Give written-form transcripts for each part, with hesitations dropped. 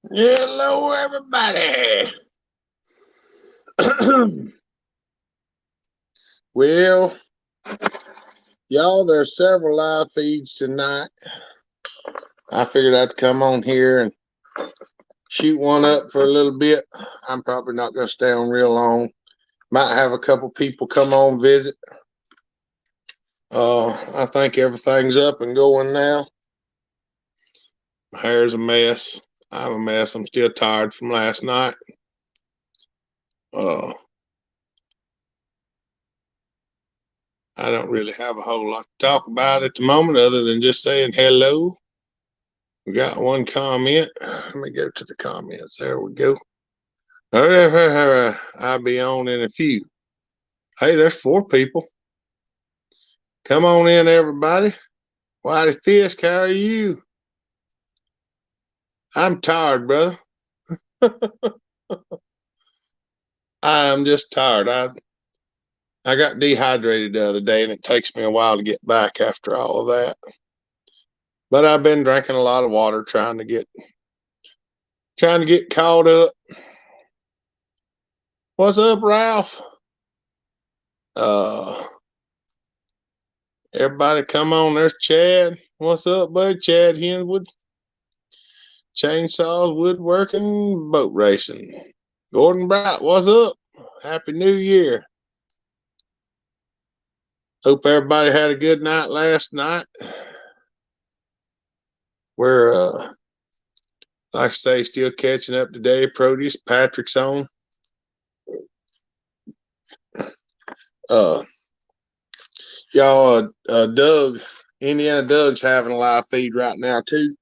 Hello, everybody. Well, y'all, there's several live feeds tonight. I figured I'd come on here and shoot one up for a little bit. I'm probably not going to stay on real long. Might have a couple people come on visit. I think everything's up and going now. My hair's a mess. I'm a mess. I'm still tired from last night. I don't really have a whole lot to talk about at the moment other than just saying hello. We got one comment. Let me go to the comments. There we go. I'll be on in a few. Hey, there's 4 people. Come on in, everybody. Whitey Fisk, how are you? I'm tired, brother. I'm just tired. I got dehydrated the other day, and it takes me a while to get back after all of that. But I've been drinking a lot of water, trying to get caught up. What's up, Ralph? Everybody come on. There's Chad. What's up, bud? Chad Henwood. Chainsaws, woodworking, boat racing. Gordon Bright, what's up? Happy New Year. Hope everybody had a good night last night. We're, like I say, still catching up today. Produce, Patrick's on. Y'all, Doug, Indiana Doug's having a live feed right now, too.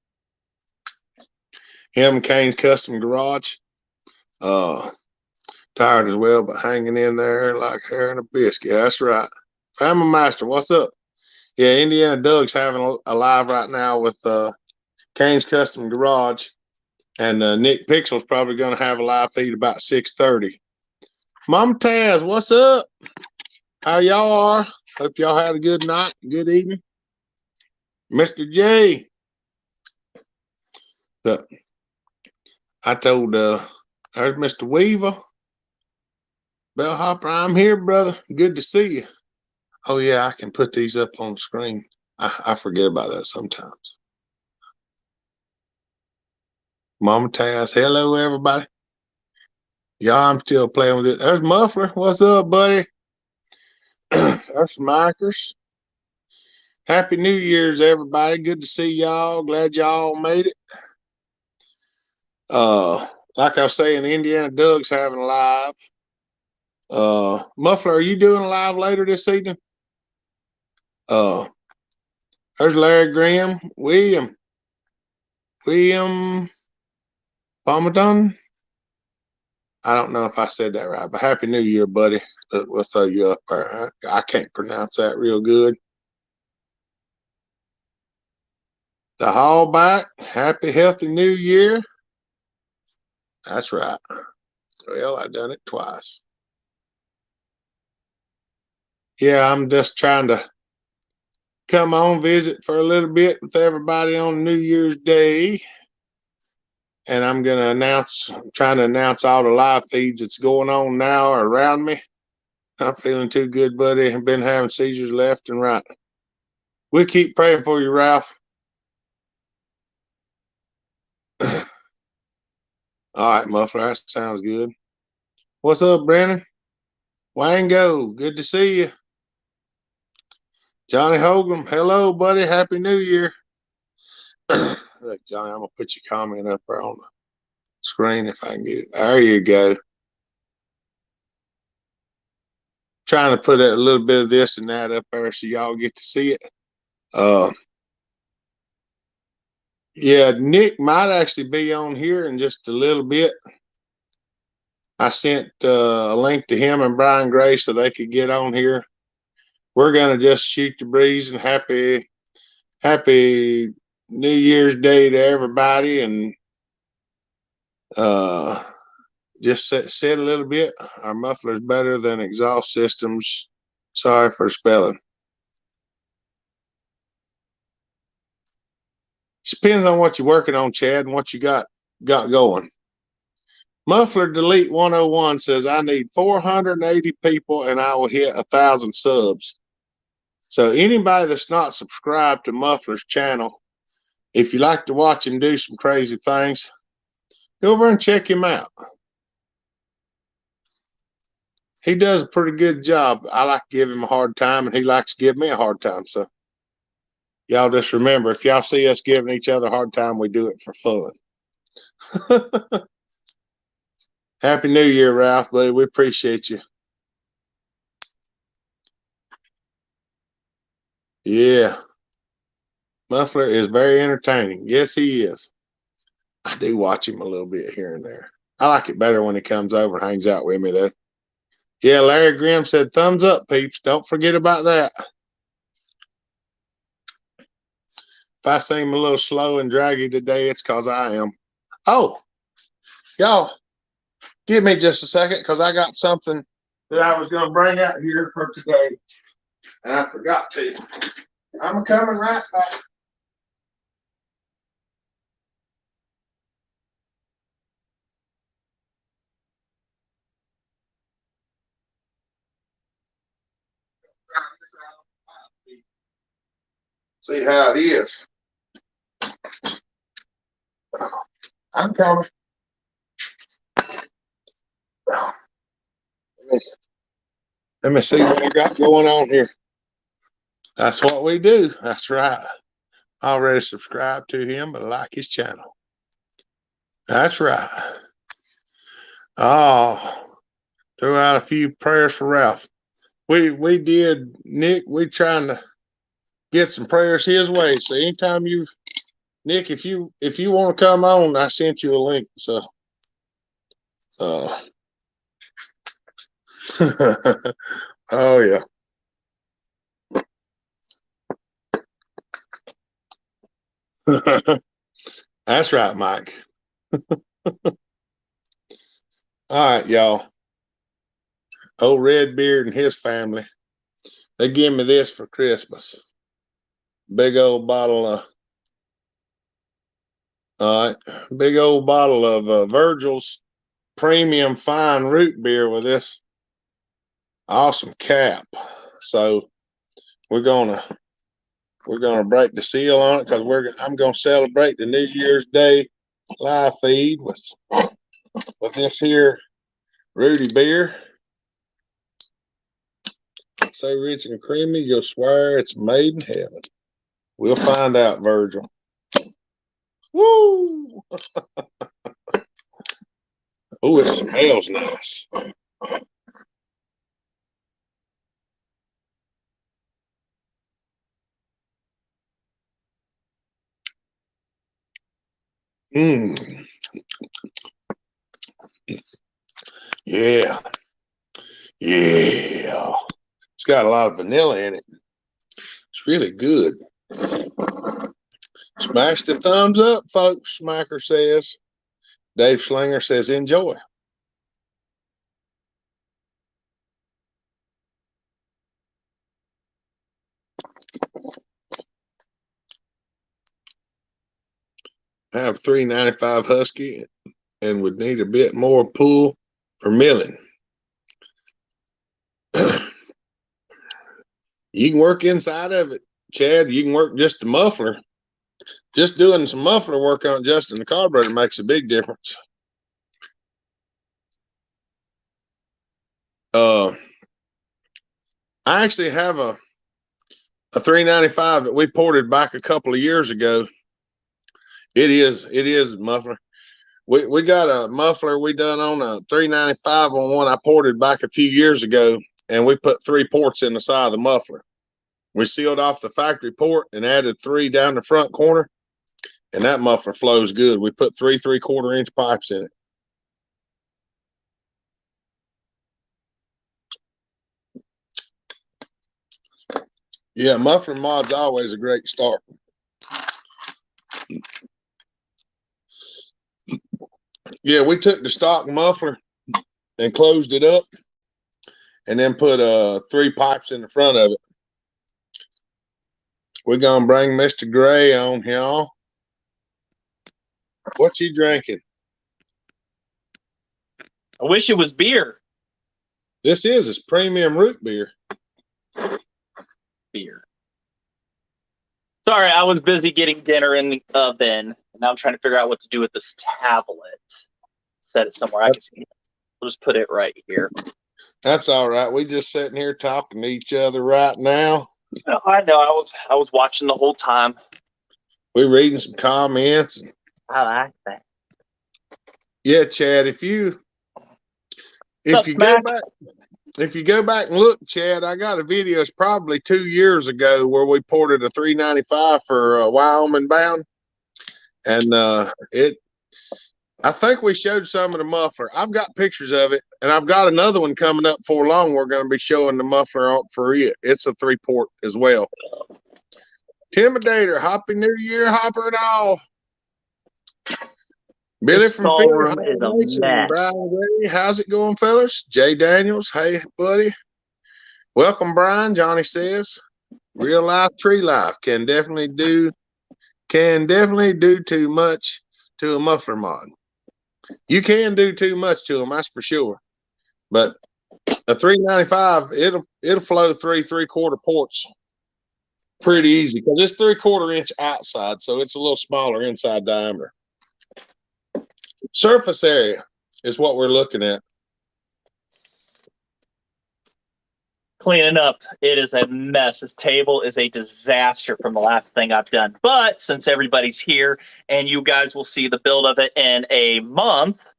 Him and Kane's Custom Garage. Tired as well, but hanging in there like hair in a biscuit. That's right. Family Master, what's up? Yeah, Indiana Doug's having a live right now with Kane's Custom Garage, and Nick Pixel's probably going to have a live feed about 6:30. Mama Taz, what's up? How y'all are? Hope y'all had a good night, good evening. Mr. J, I told there's Mr. Weaver. Bellhopper, I'm here, brother. Good to see you. Oh yeah, I can put these up on the screen. I forget about that sometimes. Mama Taz, hello everybody. Yeah, I'm still playing with it. There's Muffler. What's up, buddy? There's Smikers. Happy New Year's, everybody. Good to see y'all. Glad y'all made it. Like I was saying, Indiana Doug's having a live. Muffler, are you doing a live later this evening? There's Larry Graham. William Pomadon. I don't know if I said that right, but Happy New Year, buddy. We'll throw you up there. I can't pronounce that real good. The Hallback, Happy Healthy New Year. That's right. Well, I done it twice. Yeah, I'm just trying to come on visit for a little bit with everybody on New Year's Day. And I'm trying to announce all the live feeds that's going on now around me. Not feeling too good, buddy. I've been having seizures left and right. We'll keep praying for you, Ralph. All right, Muffler, that sounds good. What's up, Brandon? Wango, good to see you. Johnny Hogan, hello, buddy. Happy New Year. Look, Johnny, I'm going to put your comment up there on the screen if I can get it. There you go. Trying to put a little bit of this and that up there so y'all get to see it. Yeah, Nick might actually be on here in just a little bit. I sent a link to him and Brian Gray so they could get on here. We're going to just shoot the breeze and happy New Year's Day to everybody, and just said a little bit. Our muffler's better than exhaust systems. Sorry for spelling. Depends on what you're working on, Chad, and what you got got going. Muffler Delete 101 says, I need 480 people and I will hit 1,000 subs. So anybody that's not subscribed to Muffler's channel, if you like to watch him do some crazy things, go over and check him out. He does a pretty good job. I like to give him a hard time, and he likes to give me a hard time. So y'all just remember, if y'all see us giving each other a hard time, we do it for fun. Happy New Year, Ralph, buddy. We appreciate you. Yeah. Muffler is very entertaining. Yes, he is. I do watch him a little bit here and there. I like it better when he comes over and hangs out with me, though. Yeah, Larry Grimm said, thumbs up, peeps. Don't forget about that. If I seem a little slow and draggy today, it's because I am. Oh, y'all, give me just a second because I got something that I was going to bring out here for today, and I forgot to. I'm coming right back. See how it is. I'm coming. Let me see what I got going on here. That's what we do. That's right. I already subscribed to him, but I like his channel. That's right. Oh, throw out a few prayers for Ralph. We did, Nick. We trying to get some prayers his way. So anytime you, Nick, if you want to come on, I sent you a link. So, oh yeah. That's right, Mike. All right, y'all. Old Redbeard and his family, they give me this for Christmas. Big old bottle of, big old bottle of Virgil's premium fine root beer with this awesome cap. So we're gonna break the seal on it because I'm gonna celebrate the New Year's Day live feed with this here Rudy beer. So rich and creamy, you'll swear it's made in heaven. We'll find out, Virgil. Woo! Oh, it smells nice. Mmm. Yeah. Yeah. It's got a lot of vanilla in it. It's really good. Smash the thumbs up, folks, Smacker says. Dave Schlinger says, enjoy. I have 395 Husky and would need a bit more pull for milling. You can work inside of it, Chad. You can work just the muffler. Just doing some muffler work on adjusting the carburetor makes a big difference. I actually have a 395 that we ported back a couple of years ago. It is muffler. We got a muffler we done on a 395 on one I ported back a few years ago, and we put 3 ports in the side of the muffler. We sealed off the factory port and added 3 down the front corner, and that muffler flows good. We put 3 3/4 inch pipes in it. Yeah, muffler mod's always a great start. Yeah, we took the stock muffler and closed it up and then put 3 pipes in the front of it. We're gonna bring Mr. Gray on, y'all. What you drinking? I wish it was beer. This is premium root beer. Beer. Sorry, I was busy getting dinner in the oven, and now I'm trying to figure out what to do with this tablet. Set it somewhere I can see. We'll just put it right here. That's all right. We just sitting here talking to each other right now. Oh, I know. I was watching the whole time. We're reading some comments. I like that. Yeah, Chad. If you go back and look, Chad, I got a video. It's probably 2 years ago where we ported a 395 for Wyoming bound, and I think we showed some of the muffler. I've got pictures of it, and I've got another one coming up before long. We're going to be showing the muffler on for it. It's a 3-port as well. Intimidator, Happy New Year, Hopper and all. Billy This from Philly, ballroom is a mess. Brian Ray, how's it going, fellas? Jay Daniels, hey, buddy. Welcome, Brian. Johnny says, real life, tree life can definitely do too much to a muffler mod. You can do too much to them, that's for sure. But a 395, it'll flow 3/4 ports pretty easy because it's 3/4 inch outside, so it's a little smaller inside diameter. Surface area is what we're looking at. Cleaning up. It is a mess. This table is a disaster from the last thing I've done. But since everybody's here and you guys will see the build of it in a month,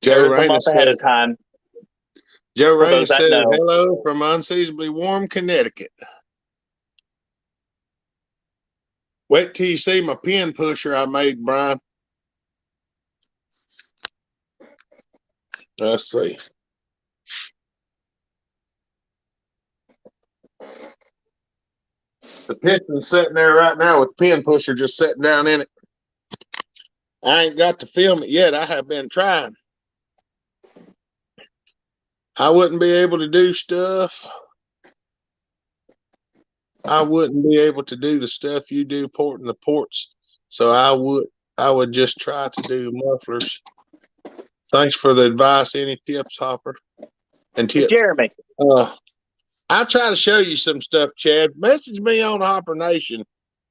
Joe a month ahead of time. Joe Rainer says, hello from unseasonably warm Connecticut. Wait till you see my pin pusher I made, Brian. Let's see. The piston's sitting there right now with the pin pusher just sitting down in it. I ain't got to film it yet. I have been trying. I wouldn't be able to do stuff. I wouldn't be able to do the stuff you do porting the ports. So I would just try to do mufflers. Thanks for the advice. Any tips, Hopper? And tips. Jeremy. I'll try to show you some stuff, Chad. Message me on Hopper Nation.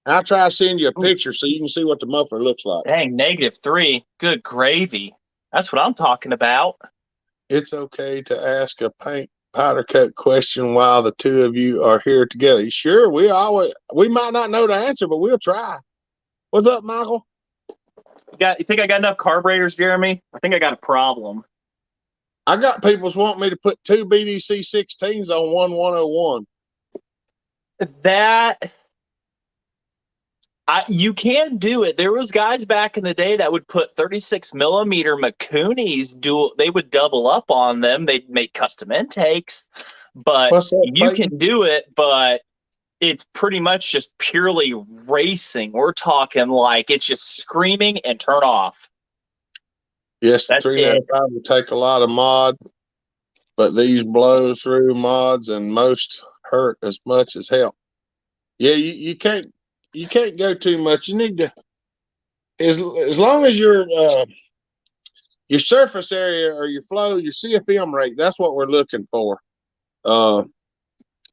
I'll try to send you a picture so you can see what the muffler looks like. Dang, -3. Good gravy. That's what I'm talking about. It's okay to ask a paint powder coat question while the two of you are here together. Sure, we might not know the answer, but we'll try. What's up, Michael? You think I got enough carburetors, Jeremy? I think I got a problem. I got people's wanting me to put 2 BDC 16s on one 101. You can do it. There was guys back in the day that would put 36 millimeter Makunis. They would double up on them. They'd make custom intakes, but you can do it. But it's pretty much just purely racing. We're talking like it's just screaming and turn off. Yes, the 395 will take a lot of mod, but these blow through mods and most hurt as much as help. Yeah, you can't go too much. You need to, as long as your surface area or your flow, your CFM rate, that's what we're looking for.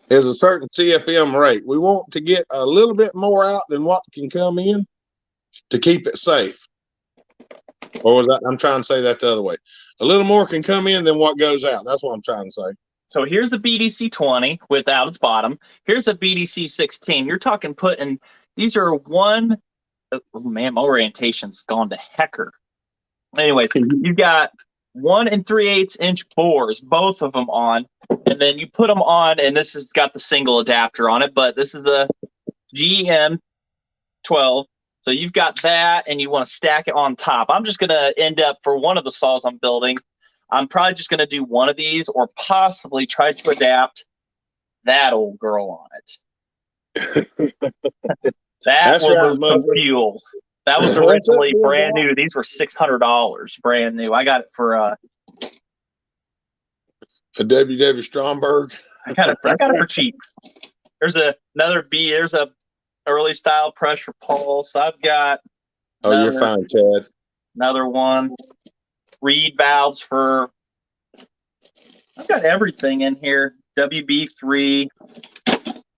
Is a certain CFM rate. We want to get a little bit more out than what can come in to keep it safe. Or was that? I'm trying to say that the other way. A little more can come in than what goes out. That's what I'm trying to say. So here's a BDC 20 without its bottom. Here's a BDC 16. You're talking these are one. Oh man, my orientation's gone to hecker. Anyway, you've got 1 3/8 inch bores, both of them on, and then you put them on, and this has got the single adapter on it, but this is a GM 12. So you've got that, and you want to stack it on top. I'm just going to end up, for one of the saws I'm building, I'm probably just going to do one of these or possibly try to adapt that old girl on it. That will need some fuel. That was originally brand new. These were $600 brand new. I got it for a WW Stromberg. I got it for cheap. There's there's a early style pressure pulse. I've got you're fine, Chad. Another one. reed valves for. I've got everything in here. WB3.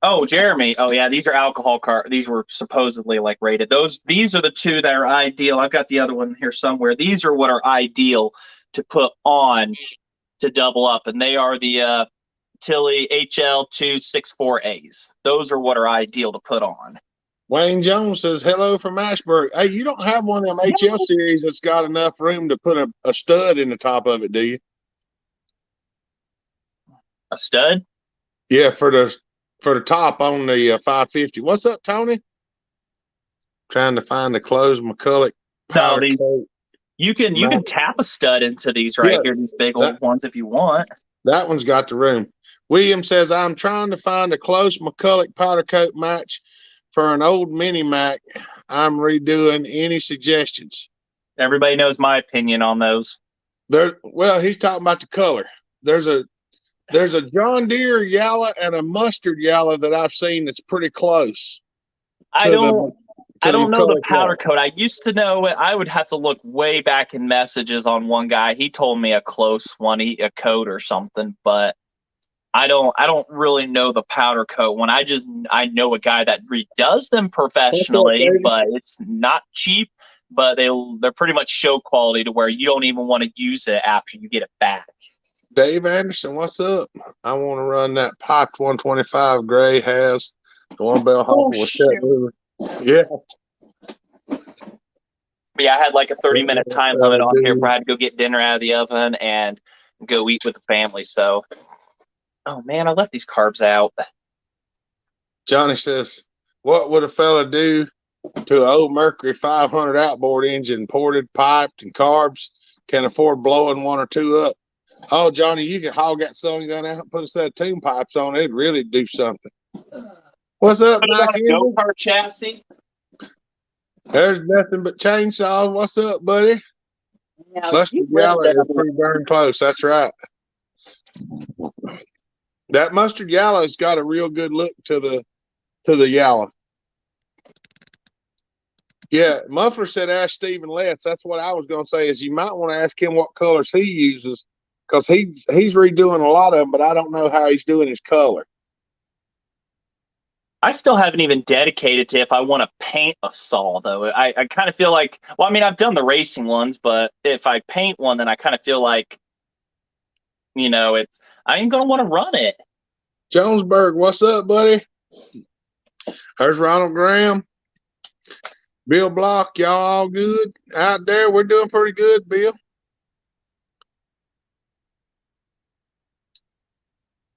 Oh, Jeremy. Oh, yeah. These are alcohol These were supposedly like rated. These are the two that are ideal. I've got the other one here somewhere. These are what are ideal to put on to double up, and they are the Tilly HL264As. Those are what are ideal to put on. Wayne Jones says, hello from Ashburn. Hey, you don't have one of them HL series that's got enough room to put a stud in the top of it, do you? A stud? Yeah, for the top on the 550. What's up, Tony? Trying to find the closed McCulloch powder coat. You can tap a stud into these here, these big old ones if you want. That one's got the room. William says, I'm trying to find a close McCulloch powder coat match for an old Mini Mac I'm redoing. Any suggestions? Everybody knows my opinion on those. Well, he's talking about the color. There's a John Deere yellow and a mustard yellow that I've seen that's pretty close. I don't know the powder coat. I used to know it. I would have to look way back in messages on one guy. He told me a close one, a coat or something, but I don't really know the powder coat one. I know a guy that redoes them professionally, but it's not cheap, but they're pretty much show quality to where you don't even want to use it after you get it back. Dave Anderson, what's up? I want to run that piped 125 Gray has the one bell hopper with that. Yeah. Yeah, I had like a 30-minute time limit on here where I had to go get dinner out of the oven and go eat with the family. So, oh man, I left these carbs out. Johnny says, what would a fella do to an old Mercury 500 outboard engine, ported, piped, and carbs? Can afford blowing one or two up? Oh, Johnny, you can hog that song down out and put a set of tune pipes on it. It'd really do something. What's up, Mike? Go-kart chassis. There's nothing but chainsaw. What's up, buddy? Yeah, Mustard yellow is pretty darn close. That's right. That mustard yellow's got a real good look to the yellow. Yeah, Muffler said ask Stephen Letts. That's what I was going to say is you might want to ask him what colors he uses because he's redoing a lot of them, but I don't know how he's doing his color. I still haven't even dedicated to if I want to paint a saw, though. I kind of feel like, well, I mean, I've done the racing ones, but if I paint one, then I kind of feel like, I ain't going to want to run it. Jonesburg, what's up, buddy? There's Ronald Graham. Bill Block, y'all all good out there? We're doing pretty good, Bill.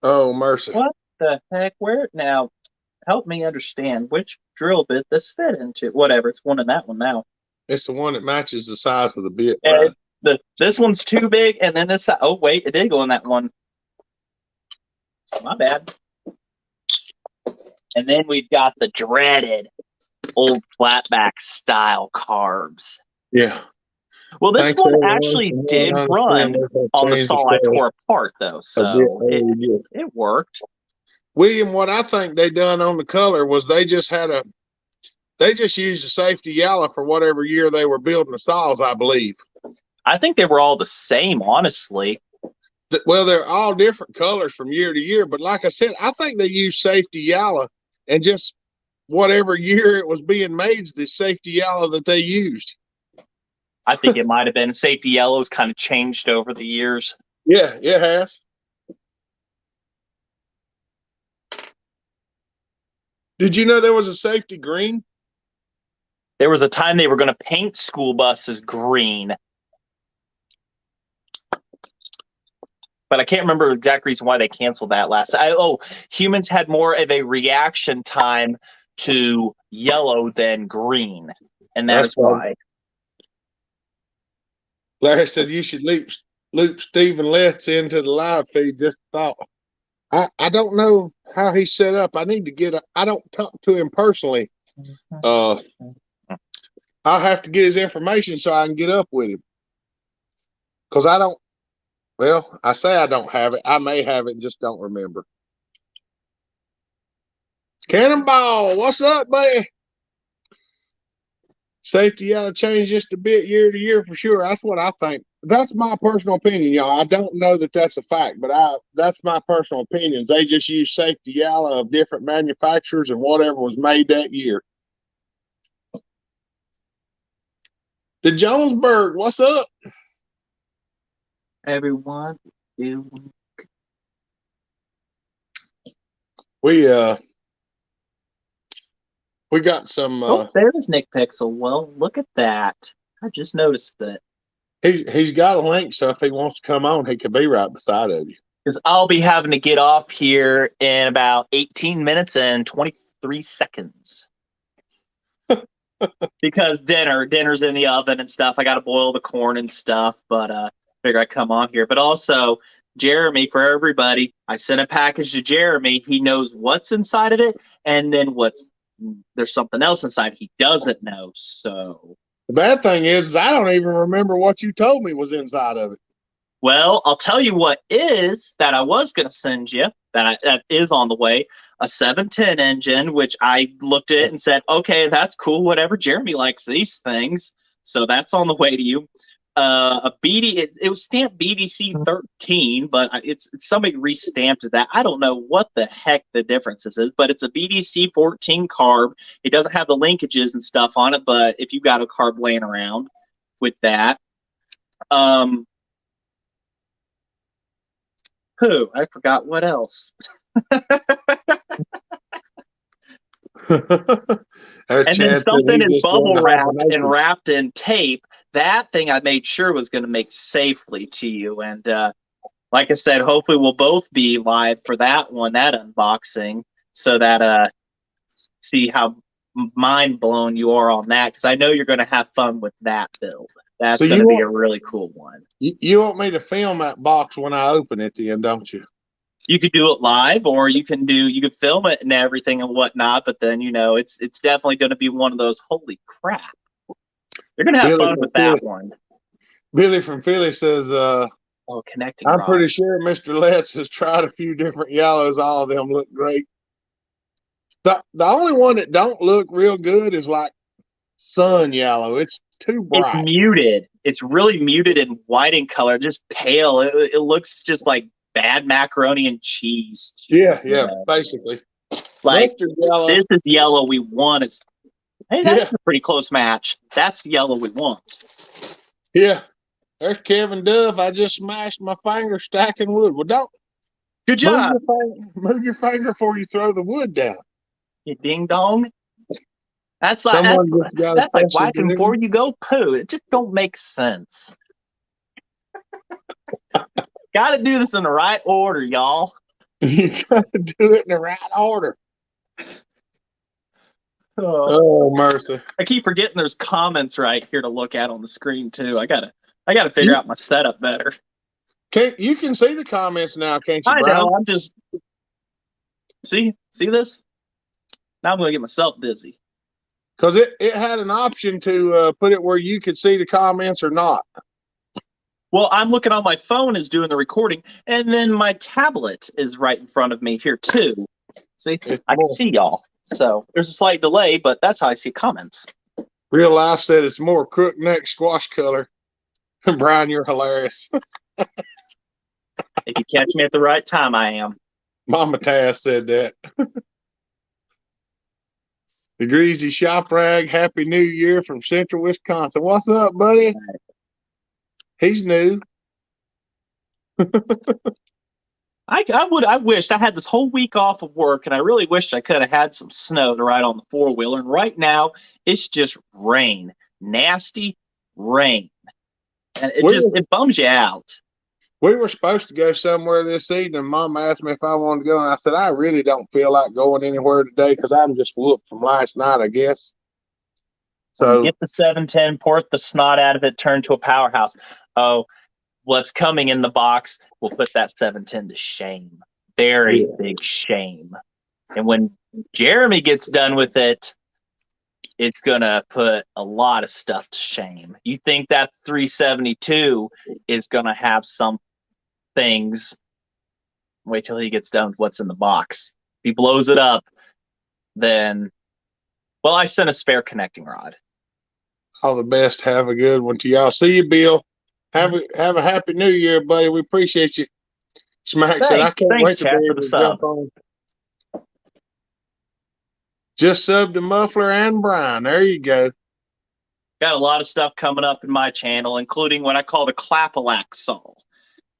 Oh, mercy. What the heck? Where now? Help me understand which drill bit this fit into. Whatever, it's one in that one now. It's the one that matches the size of the bit. Right? This one's too big, and then this. Oh wait, it did go in that one. My bad. And then we've got the dreaded old flatback style carbs. Yeah. Well, this one actually did run on the saw I tore apart, though, so it worked. William, what I think they done on the color was they just used a safety yellow for whatever year they were building the saws, I believe. I think they were all the same, honestly. Well, they're all different colors from year to year, but like I said, I think they used safety yellow and just whatever year it was being made, the safety yellow that they used. I think it might have been safety yellows kind of changed over the years. Yeah, it has. Did you know there was a safety green? There was a time they were going to paint school buses green. But I can't remember the exact reason why they canceled that last. Humans had more of a reaction time to yellow than green. And that's why. Larry said you should loop Stephen Letts into the live feed. Just thought. I don't know how he's set up. I need to I don't talk to him personally. I'll have to get his information so I can get up with him. Because I don't. Well, I say I don't have it. I may have it and just don't remember. Cannonball, what's up, man? Safety ought to change just a bit year to year for sure. That's what I think. that's my personal opinion, y'all. I don't know that that's a fact, but that's my personal opinions. They just use safety yellow of different manufacturers and whatever was made that year. The Jonesburg, what's up? Everyone, We got some. oh, there's Nick Pixel. Well, look at that. I just noticed that. He's got a link, so if he wants to come on, he could be right beside of you. Because I'll be having to get off here in about 18 minutes and 23 seconds. Because dinner's in the oven and stuff. I got to boil the corn and stuff, but figure I'd come on here. But also, Jeremy, for everybody, I sent a package to Jeremy. He knows what's inside of it, and then there's something else inside he doesn't know. So the bad thing is I don't even remember what you told me was inside of it. Well, I'll tell you what is that I was going to send you that is on the way, a 710 engine, which I looked at and said, okay, that's cool. Whatever. Jeremy likes these things. So that's on the way to you. It was stamped BDC 13, but it's somebody restamped that. I don't know what the heck the difference is, but it's a BDC 14 carb. It doesn't have the linkages and stuff on it, but if you've got a carb laying around with that, I forgot what else. And then something is bubble wrapped and wrapped in tape. That thing I made sure was going to make safely to you. And like I said, hopefully we'll both be live for that one, that unboxing, so that see how mind blown you are on that, because I know you're going to have fun with that build. That's going to be a really cool one. You want me to film that box when I open it then, don't you? You could do it live, or you could film it and everything and whatnot, but then, it's definitely going to be one of those, holy crap. You're going to have fun with that one. Billy from Philly says, connecting I'm pretty sure Mr. Letts has tried a few different yellows. All of them look great. The only one that don't look real good is like sun yellow. It's too bright. It's muted. It's really muted and white in color, just pale. It looks just like bad macaroni and cheese. Yeah, basically. Like, this is yellow we want. Hey, that's a pretty close match. That's the yellow we want. Yeah. There's Kevin Duff. I just smashed my finger stacking wood. Well, don't. Good job. Move your finger before you throw the wood down. You ding dong. That's like whacking before you go poo. It just don't make sense. Got to do this in the right order, y'all. You got to do it in the right order. Oh, mercy! I keep forgetting there's comments right here to look at on the screen too. I gotta figure out my setup better. You can see the comments now, can't you, Brian? I know. I'm just see this. Now I'm gonna get myself dizzy. Because it had an option to put it where you could see the comments or not. Well, I'm looking on my phone is doing the recording, and then my tablet is right in front of me here too. See, I can see y'all. So there's a slight delay, but that's how I see comments. Real Life said it's more crook neck squash color. Brian, you're hilarious. If you catch me at the right time, I am. Mama Taz said that. The Greasy Shop Rag, Happy New Year from Central Wisconsin. What's up, buddy? He's new. I wished I had this whole week off of work, and I really wished I could have had some snow to ride on the four-wheeler. And right now, it's just rain, nasty rain, and it bums you out. We were supposed to go somewhere this evening. Mom asked me if I wanted to go, and I said I really don't feel like going anywhere today because I'm just whooped from last night, I guess. So get the 710, port the snot out of it, turn to a powerhouse. Oh, what's coming in the box will put that 710 to shame. Very big shame. And when Jeremy gets done with it, it's going to put a lot of stuff to shame. You think that 372 is going to have some things. Wait till he gets done with what's in the box. If he blows it up, then, well, I sent a spare connecting rod. All the best. Have a good one to y'all. See you, Bill. Have a happy New Year, buddy. We appreciate you. Smack said, I can't Thanks, wait to be Chad, for able the to sub. jump on. Just subbed to Muffler and Brian. There you go. Got a lot of stuff coming up in my channel, including what I call the Clapalax saw.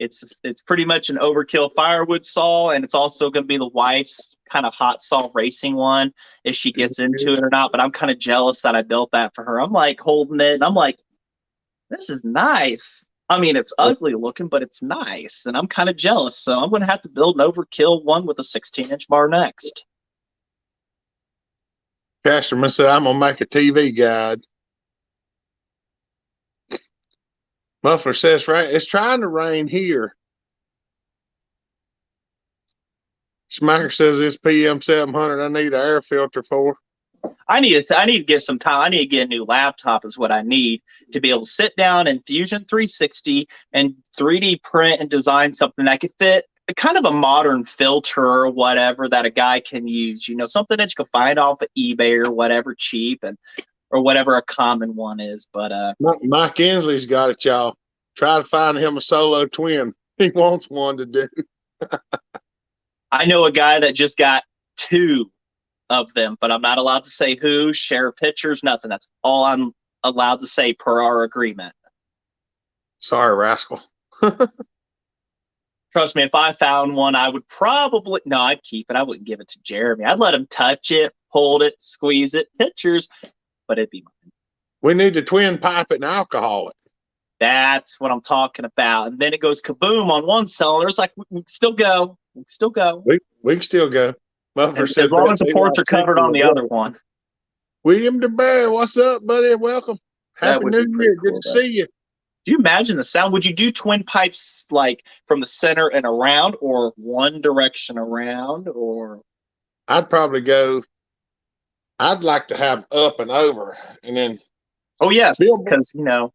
It's pretty much an overkill firewood saw, and it's also going to be the wife's kind of hot saw racing one if she gets into it or not. But I'm kind of jealous that I built that for her. I'm like holding it, and I'm like, this is nice. I mean, it's ugly looking, but it's nice, and I'm kind of jealous. So I'm going to have to build an overkill one with a 16-inch bar next. Casterman said, I'm going to make a TV guide. Muffler says, right, it's trying to rain here. Smacker says, it's PM 700. I need an air filter for. I need to get some time. I need to get a new laptop is what I need to be able to sit down in Fusion 360 and 3D print and design something that could fit kind of a modern filter or whatever that a guy can use, you know, something that you can find off of eBay or whatever cheap and or whatever a common one is. But Mike Inslee's got it, y'all. Try to find him a solo twin. He wants one to do. I know a guy that just got 2 of them, but I'm not allowed to say who, share pictures, nothing. That's all I'm allowed to say per our agreement. Sorry, rascal. Trust me, if I found one, I would probably, no, I'd keep it. I wouldn't give it to Jeremy. I'd let him touch it, hold it, squeeze it, pictures, but it'd be mine. We need to twin pipe it and alcohol it. That's what I'm talking about. And then it goes kaboom on one cylinder. It's like, we can still go. We can still go. We can still go. As long as the ports are covered on the other one. William DeBear, what's up, buddy? Welcome. Happy New Year. Cool, Good to see you. Do you imagine the sound? Would you do twin pipes like from the center and around, or one direction around, or? I'd probably go, I'd like to have up and over, and then. Oh, yes, because, you know,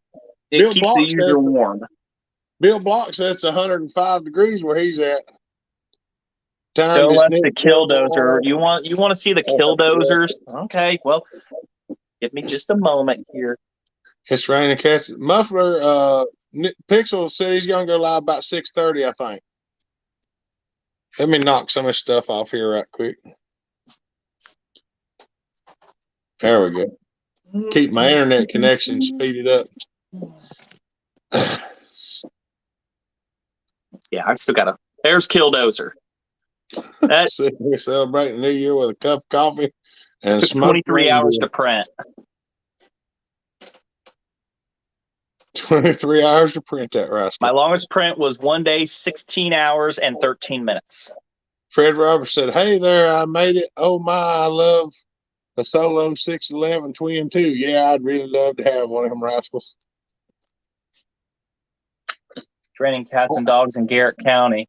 it keeps the user warm. Bill Block says it's 105 degrees where he's at. Show us the killdozer. You want to see the killdozers? Okay, well, give me just a moment here. It's raining cats. Muffler Pixel said he's gonna go live about 6:30, I think. Let me knock some of this stuff off here right quick. There we go. Keep my internet connection speeded up. Yeah, I still got there's killdozer. We're celebrating New Year with a cup of coffee and took 23 hours to print. 23 hours to print that rascal. My longest print was 1 day, 16 hours, and 13 minutes. Fred Roberts said, hey there, I made it. Oh my, I love a solo 611 twin too. Yeah, I'd really love to have one of them rascals. Training cats and dogs in Garrett County.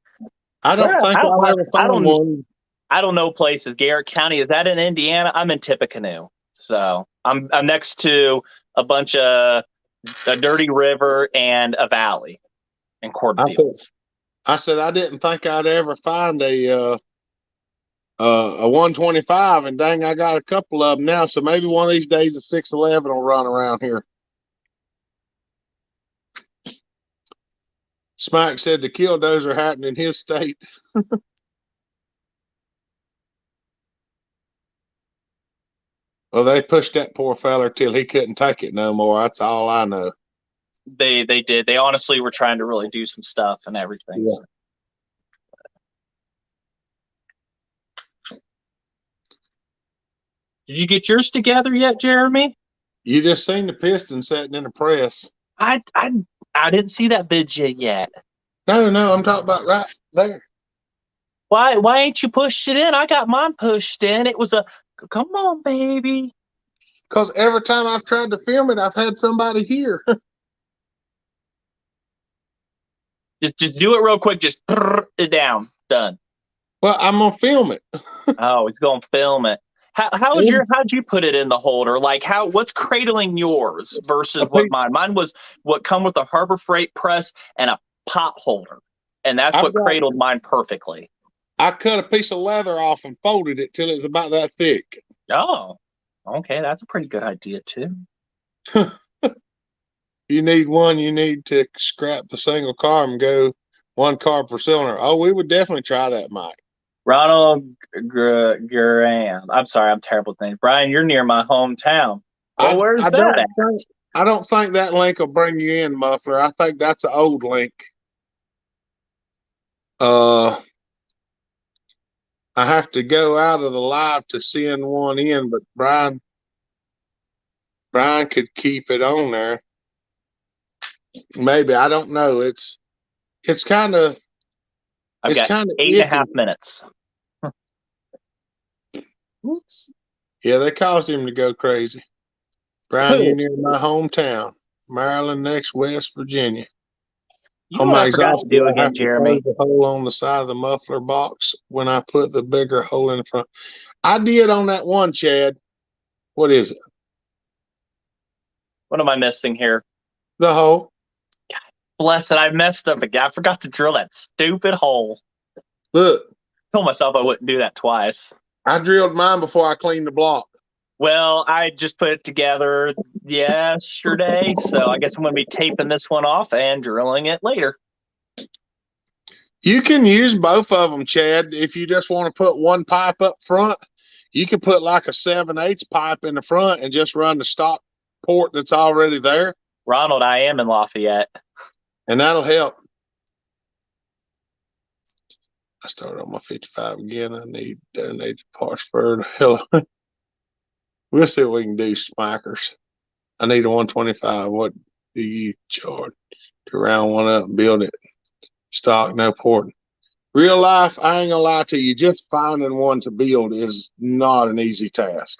I don't think I'll ever find one. I don't know places. Garrett County, is that in Indiana? I'm in Tippecanoe. So I'm next to a bunch of a dirty river and a valley and cornfields. I said I didn't think I'd ever find a 125, and dang, I got a couple of them now. So maybe one of these days a 611 will run around here. Smike said the killdozer happened in his state. Well, they pushed that poor feller till he couldn't take it no more. That's all I know. They did. They honestly were trying to really do some stuff and everything. Yeah. So. Did you get yours together yet, Jeremy? You just seen the piston sitting in the press. I didn't see that video yet. No, I'm talking about right there. Why ain't you pushed it in? I got mine pushed in. It was a come on, baby. Because every time I've tried to film it, I've had somebody here. just do it real quick. Just it down. Done. Well, I'm gonna film it. Oh, he's gonna film it. How'd you put it in the holder? Like what's cradling yours versus what mine? Mine was what come with a Harbor Freight press and a pot holder. And that's what cradled mine perfectly. I cut a piece of leather off and folded it till it was about that thick. Oh, okay. That's a pretty good idea too. you need one, you need to scrap the single car and go one car per cylinder. Oh, we would definitely try that, Mike. Ronald Graham. I'm sorry, I'm terrible at names. Brian, you're near my hometown. Well, where's that at? I don't think that link will bring you in, Muffler. I think that's an old link. I have to go out of the live to send one in, but Brian could keep it on there. Maybe, I don't know. It's kind of I've got 8.5 minutes. Whoops. Yeah, they caused him to go crazy. Brian, you're near my hometown, Maryland, next West Virginia. You know what I forgot to do again, Jeremy? The hole on the side of the muffler box when I put the bigger hole in the front. I did on that one, Chad. What is it? What am I missing here? The hole. God bless it. I messed up again. I forgot to drill that stupid hole. Look. I told myself I wouldn't do that twice. I drilled mine before I cleaned the block. Well, I just put it together yesterday, so I guess I'm going to be taping this one off and drilling it later. You can use both of them, Chad. If you just want to put one pipe up front, you can put like a 7/8 pipe in the front and just run the stock port that's already there. Ronald, I am in Lafayette. And that'll help. I started on my 55 again. I need donated parts for the hell. We'll see what we can do, Smikers. I need a 125. What do you charge to round one up and build it? Stock, no porting. Real life, I ain't gonna lie to you, just finding one to build is not an easy task.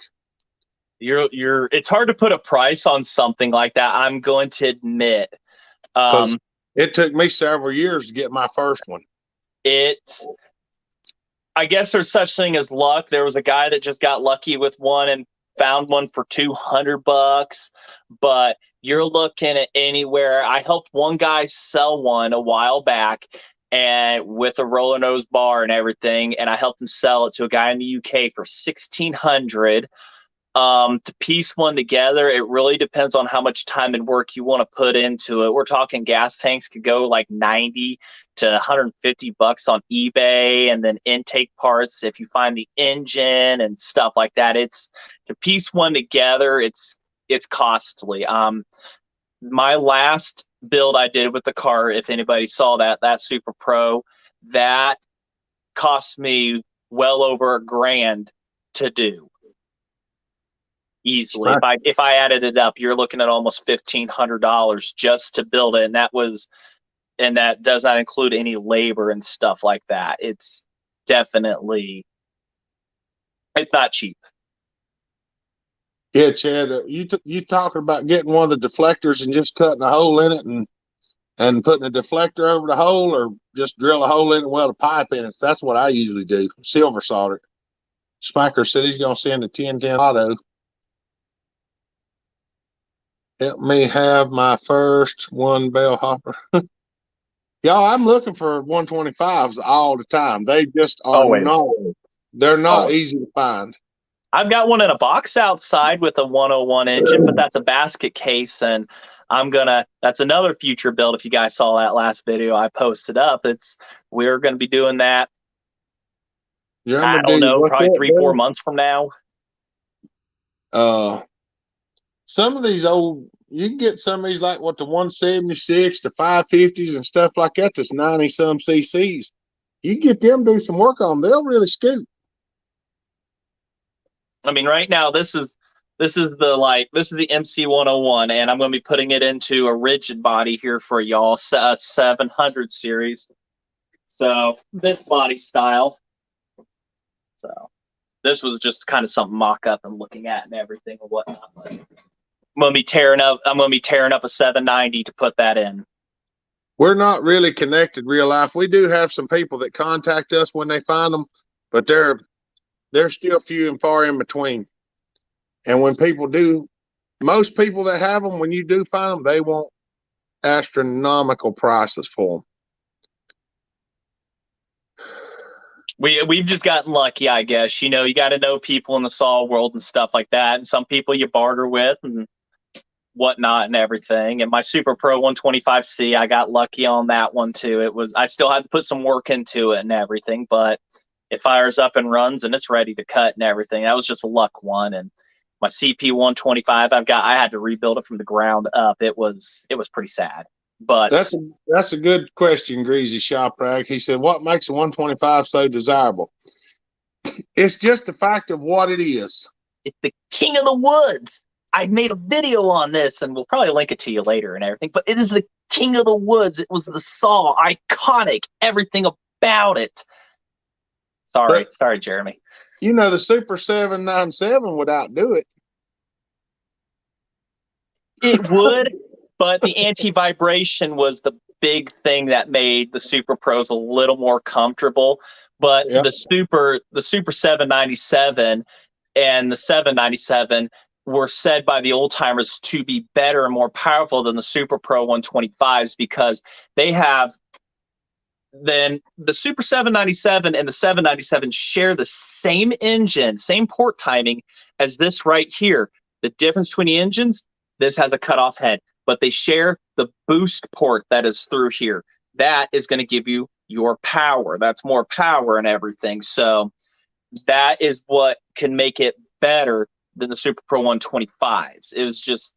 It's hard to put a price on something like that, I'm going to admit. It took me several years to get my first one. I guess there's such thing as luck. There was a guy that just got lucky with one and found one for $200, but you're looking at anywhere. I helped one guy sell one a while back, and with a roller nose bar and everything, and I helped him sell it to a guy in the UK for $1,600. To piece one together, it really depends on how much time and work you want to put into it. We're talking gas tanks could go like 90 to $150 on eBay, and then intake parts if you find the engine and stuff like that. It's to piece one together, it's costly. My last build I did with the car, if anybody saw that Super Pro, that cost me well over $1,000 to do. Easily. If I added it up, you're looking at almost $1,500 just to build it, and that does not include any labor and stuff like that. It's definitely, it's not cheap. Yeah, Chad, you talking about getting one of the deflectors and just cutting a hole in it and putting a deflector over the hole, or just drill a hole in it and weld a pipe in it? That's what I usually do. Silver solder. Spiker said he's gonna send a 1010 auto. Help me have my first one bell hopper. Y'all, I'm looking for 125s all the time. They just are they're not easy to find. I've got one in a box outside with a 101 engine, but that's a basket case, and that's another future build. If you guys saw that last video I posted up, we're gonna be doing that. I don't know, probably 3-4 months from now. Some of these you can get some of these like the 176, the 550s and stuff like that. That's 90 some cc's. You get them do some work on them, they'll really scoot. I mean, right now this is the MC101, and I'm going to be putting it into a rigid body here for y'all, a 700 series. So this body style. So this was just kind of something mock up and looking at and everything and whatnot. But I'm going to be tearing up a 790 to put that in. We're not really connected real life. We do have some people that contact us when they find them, but they're still few and far in between. And when people do, most people that have them, when you do find them, they want astronomical prices for them. We've just gotten lucky, I guess. You got to know people in the saw world and stuff like that. And some people you barter with, and whatnot and everything. And my Super Pro 125C, I got lucky on that one too. I still had to put some work into it and everything, but it fires up and runs and it's ready to cut and everything. That was just a luck one. And my CP 125, I had to rebuild it from the ground up. It was pretty sad. But that's a good question, Greasy Shoprag. He said, "What makes a 125 so desirable?" It's just the fact of what it is. It's the king of the woods. I made a video on this, and we'll probably link it to you later and everything. But it is the king of the woods. It was the saw, iconic, everything about it. Sorry, Jeremy. You know, the Super 797 would outdo it. It would, but the anti-vibration was the big thing that made the Super Pros a little more comfortable. But the Super 797 and the 797 were said by the old timers to be better and more powerful than the Super Pro 125s because they have. Then the Super 797 and the 797 share the same engine, same port timing as this right here. The difference between the engines, this has a cutoff head, but they share the boost port that is through here. That is going to give you your power. That's more power and everything. So that is what can make it better than the Super Pro 125s. It was just,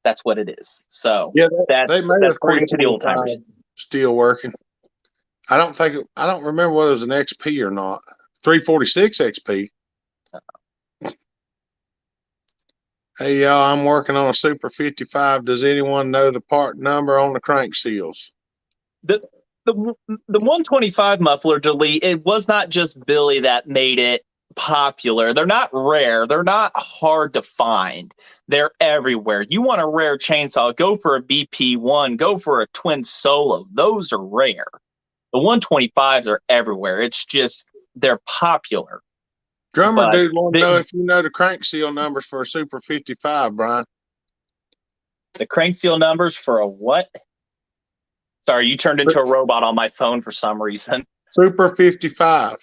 that's what it is. So that's according to the old timers. Still working. I don't remember whether it was an XP or not. 346 XP. Hey y'all, I'm working on a Super 55. Does anyone know the part number on the crank seals? The 125 muffler delete, it was not just Billy that made it popular. They're not rare. They're not hard to find. They're everywhere. You want a rare chainsaw, go for a BP1, go for a twin solo. Those are rare. The 125s are everywhere. It's just they're popular. Drummer dude want to know if you know the crank seal numbers for a Super 55, Brian. The crank seal numbers for a what? Sorry, you turned into a robot on my phone for some reason. Super 55.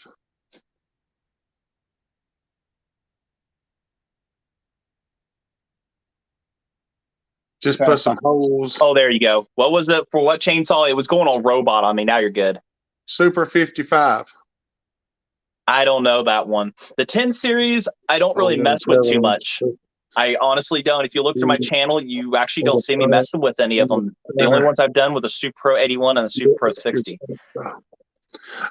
Just put some holes. Oh, there you go. What was it for what chainsaw? It was going all robot on me. Now you're good. Super 55. I don't know that one. The 10 series, I don't really mess with too much. I honestly don't. If you look through my channel, you actually don't see me messing with any of them. The only ones I've done with a Super Pro 81 and a Super Pro 60.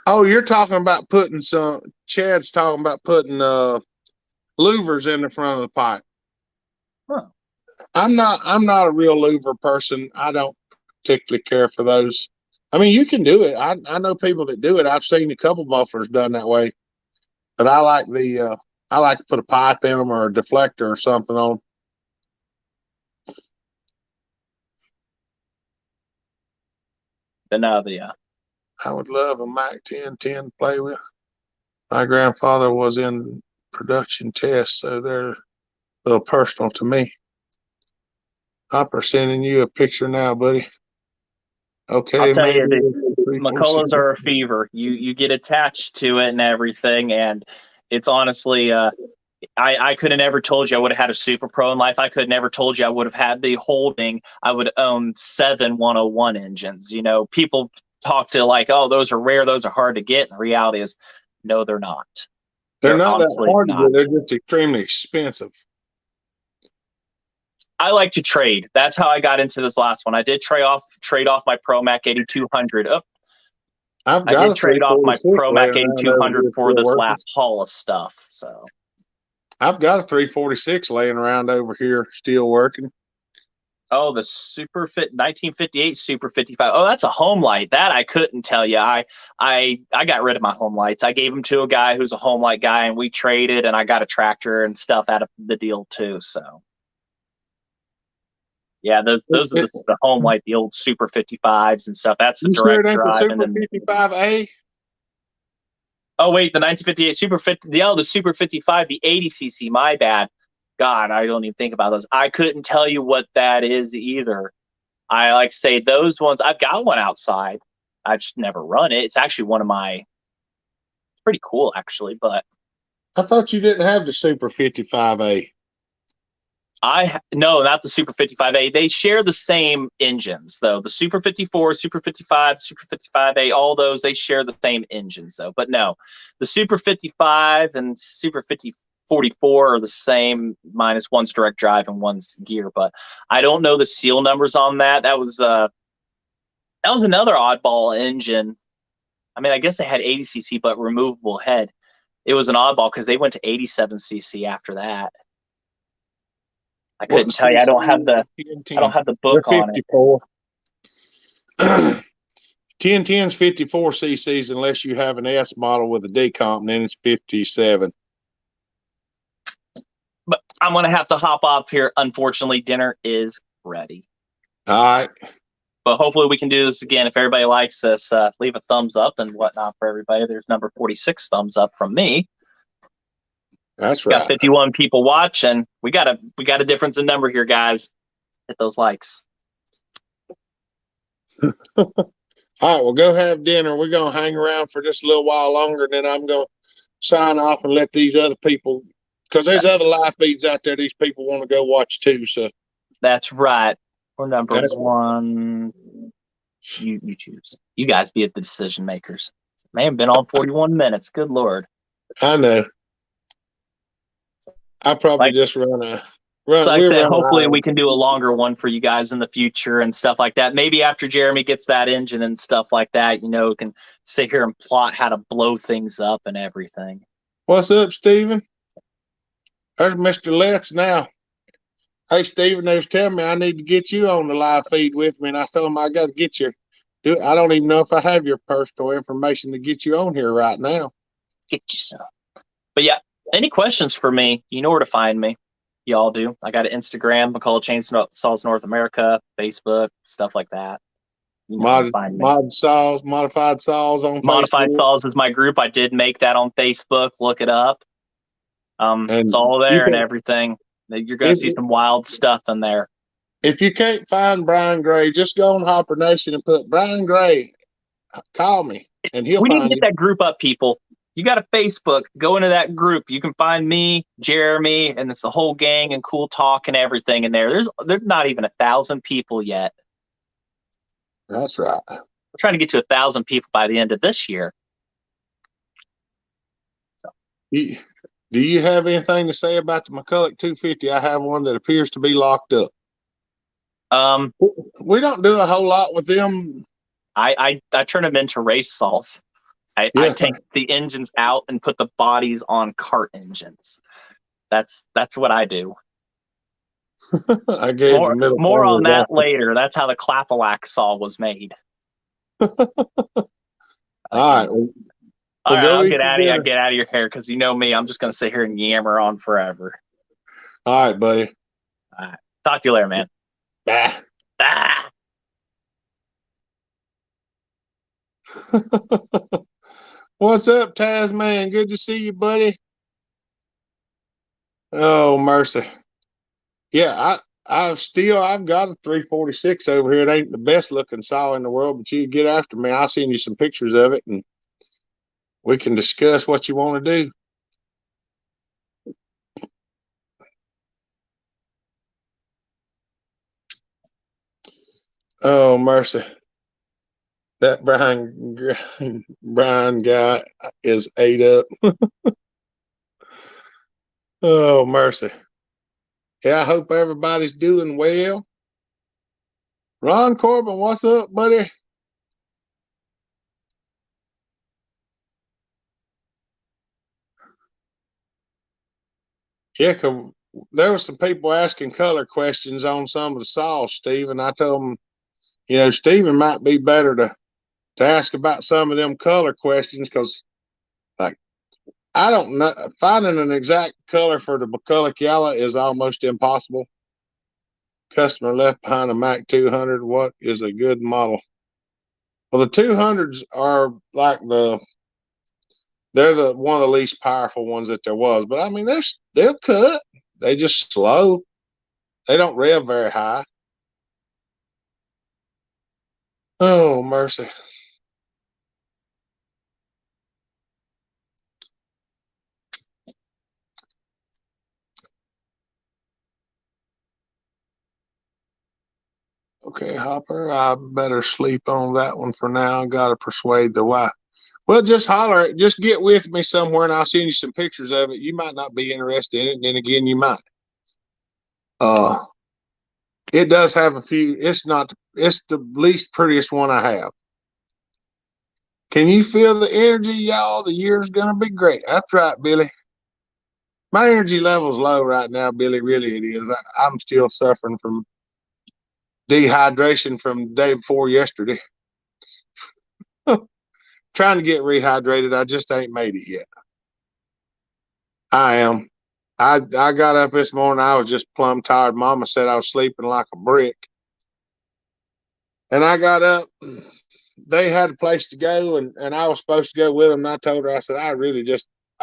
Oh, you're talking about putting some. Chad's talking about putting louvers in the front of the pipe. Huh. I'm not a real louver person. I don't particularly care for those. I mean, you can do it. I know people that do it. I've seen a couple mufflers done that way. But I like to put a pipe in them or a deflector or something on. I would love a Mac 1010 to play with. My grandfather was in production tests, so they're a little personal to me. Hopper sending you a picture now, buddy. Okay, I'll tell you, the McCulloughs are a fever. You get attached to it and everything, and it's honestly, I could have never told you I would have had a Super Pro in life. I could have never told you I would have had the holding. I would own 7 101 engines. You know, people talk to like, oh, those are rare, those are hard to get. And the reality is, no, they're not. They're not that hard to get. They're just extremely expensive. I like to trade. That's how I got into this last one. I did trade off my Pro Mac 8200. I did trade off my Pro Mac 8200 for this last haul of stuff. So I've got a 346 laying around over here, still working. Oh, the 1958 Super 55. Oh, that's a home light. That I couldn't tell you. I got rid of my home lights. I gave them to a guy who's a home light guy, and we traded, and I got a tractor and stuff out of the deal too. So. Yeah, those are the home light, the old Super 55s and stuff. That's the direct drive. Super 55A? Oh, wait, the 1958 Super 50, the Super 55, the 80cc, my bad. God, I don't even think about those. I couldn't tell you what that is either. I like to say those ones, I've got one outside. I've just never run it. It's actually one of my, pretty cool actually, but. I thought you didn't have the Super 55A. No, not the Super 55A. They share the same engines though. The Super 54, Super 55, Super 55A, all those they share the same engines though. But no, the Super 55 and Super 44 are the same, minus one's direct drive and one's gear. But I don't know the seal numbers on that. That was another oddball engine. I mean, I guess they had 80cc but removable head. It was an oddball because they went to 87cc after that. I couldn't tell you. I don't have the They're book on it. 54. 1010's 54 cc's unless you have an S model with a decomp, and then it's 57. But I'm going to have to hop off here. Unfortunately, dinner is ready. All right. But hopefully we can do this again. If everybody likes this, leave a thumbs up and whatnot for everybody. There's number 46 thumbs up from me. That's right. Got 51 people watching. We got a difference in number here, guys. Hit those likes. All right, well, go have dinner. We're going to hang around for just a little while longer, and then I'm going to sign off and let these other people, because there's other live feeds out there these people want to go watch too. So that's right. We're number one. You choose. You guys be the decision makers. Man, been on 41 minutes. Good Lord. I know. I probably just run a run. So like I said, hopefully we can do a longer one for you guys in the future and stuff like that. Maybe after Jeremy gets that engine and stuff like that, can sit here and plot how to blow things up and everything. What's up, Steven? There's Mr. Letts now. Hey, Steven, they was telling me I need to get you on the live feed with me, and I told him I got to get you. I don't even know if I have your personal information to get you on here right now. Get you some. But yeah, any questions for me, you know where to find me. Y'all do. I got an Instagram, McCullough Chainsaws North America, Facebook, stuff like that. Modified Saws on Modified Facebook. Saws is my group. I did make that on Facebook. Look it up. It's all there and everything. You're going to see some wild stuff in there. If you can't find Brian Gray, just go on Hopper Nation and put Brian Gray. Call me, and he'll find you. We need to get that group up, people. You got a Facebook, go into that group. You can find me, Jeremy, and it's the whole gang and cool talk and everything in there. There's not even 1,000 people yet. That's right. We're trying to get to 1,000 people by the end of this year. So. Do you have anything to say about the McCullough 250? I have one that appears to be locked up. We don't do a whole lot with them. I turn them into race saws. I take the engines out and put the bodies on cart engines. That's what I do. I gave more on that later. That's how the Clapalack saw was made. All right. All right, I'll get out of here. Get out of your hair because you know me. I'm just going to sit here and yammer on forever. All right, buddy. All right. Talk to you later, man. Bye. Ah. What's up, Tasman? Good to see you, buddy. Oh, mercy. Yeah, I've got a 346 over here. It ain't the best looking saw in the world, but you get after me. I'll send you some pictures of it, and we can discuss what you want to do. Oh, mercy. That Brian guy is ate up. Oh, mercy. Yeah, I hope everybody's doing well. Ron Corbin, what's up, buddy? Yeah, cause there were some people asking color questions on some of the saws, Steve, and I told them, Steven might be better to ask about some of them color questions because, like, I don't know, finding an exact color for the McCullough yellow is almost impossible. Customer left behind a Mac 200. What is a good model? Well, the 200s are like they're one of the least powerful ones that there was. But I mean, they'll cut. They just slow. They don't rev very high. Oh, mercy. Okay, Hopper, I better sleep on that one for now. I gotta persuade the wife. Well, just holler, just get with me somewhere and I'll send you some pictures of it. You might not be interested in it, and then again, you might. Uh, it does have a few, it's the least prettiest one I have. Can you feel the energy, y'all? The year's gonna be great. That's right, Billy. My energy level's low right now, Billy. Really, it is. I'm still suffering from dehydration from the day before yesterday. Trying to get rehydrated. I just ain't made it yet. I am. I got up this morning. I was just plumb tired. Mama said I was sleeping like a brick. And I got up. They had a place to go, and I was supposed to go with them. And I told her, I said, I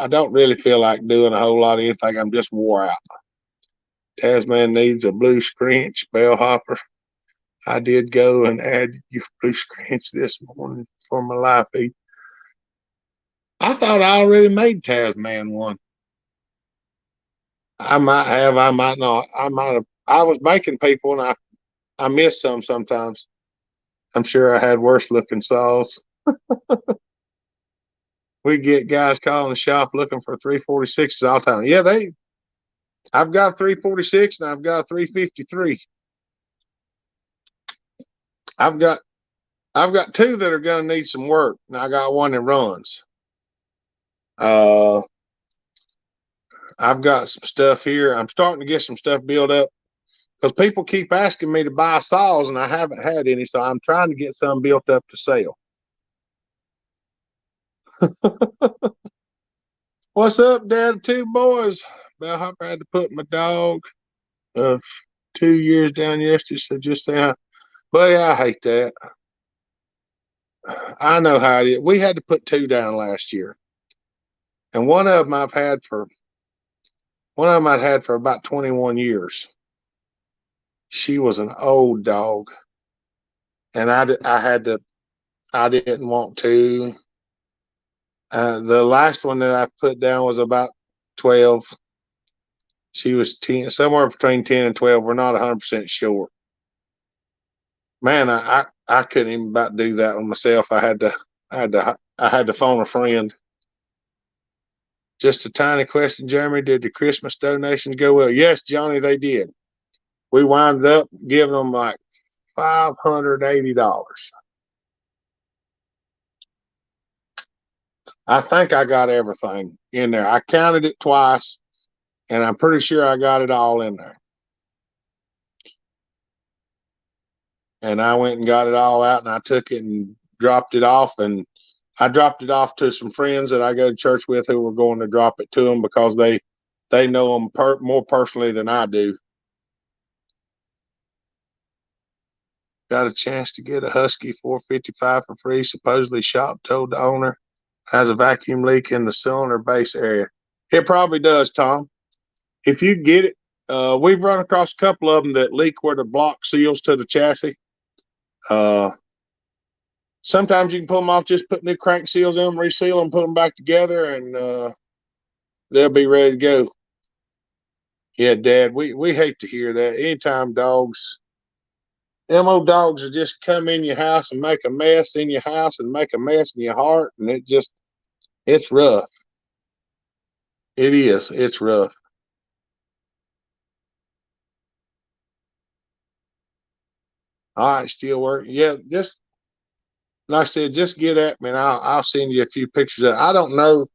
don't really feel like doing a whole lot of anything. I'm just wore out. Tasman needs a blue screench, bellhopper. I did go and add your blue screench this morning for my live feed. I thought I already made Tasman one. I might have, I might not. I might have. I was making people, and I miss some sometimes. I'm sure I had worse looking saws. We get guys calling the shop looking for 346s all the time. Yeah, I've got a 346 and I've got a 353. I've got two that are gonna need some work, and I got one that runs. I've got some stuff here. I'm starting to get some stuff built up because people keep asking me to buy saws, and I haven't had any, so I'm trying to get some built up to sell. What's up, Dad? Two boys. Bellhopper had to put my dog of 2 years down yesterday, so just say hi. Buddy, I hate that. I know how it is. We had to put two down last year, and one of them I'd had for about 21 years. She was an old dog, and I didn't want to. The last one that I put down was about 12. She was 10, somewhere between 10 and 12. We're not 100% sure. Man, I couldn't even about do that one myself. I had to phone a friend. Just a tiny question, Jeremy. Did the Christmas donations go well? Yes, Johnny, they did. We wound up giving them like $580. I think I got everything in there. I counted it twice, and I'm pretty sure I got it all in there. And I went and got it all out, and I took it and dropped it off. And I dropped it off to some friends that I go to church with who were going to drop it to them because they know them more personally than I do. Got a chance to get a Husky 455 for free. Supposedly, shop told the owner has a vacuum leak in the cylinder base area. It probably does, Tom. If you get it, we've run across a couple of them that leak where the block seals to the chassis. Sometimes you can pull them off, just put new crank seals in them, reseal them, put them back together, and they'll be ready to go. Yeah, Dad, we hate to hear that. Anytime them old dogs will just come in your house and make a mess in your house and make a mess in your heart, and it's rough. It is. It's rough. All right, still working. Yeah, just like I said, just get at me and I'll send you a few pictures of it. I don't know.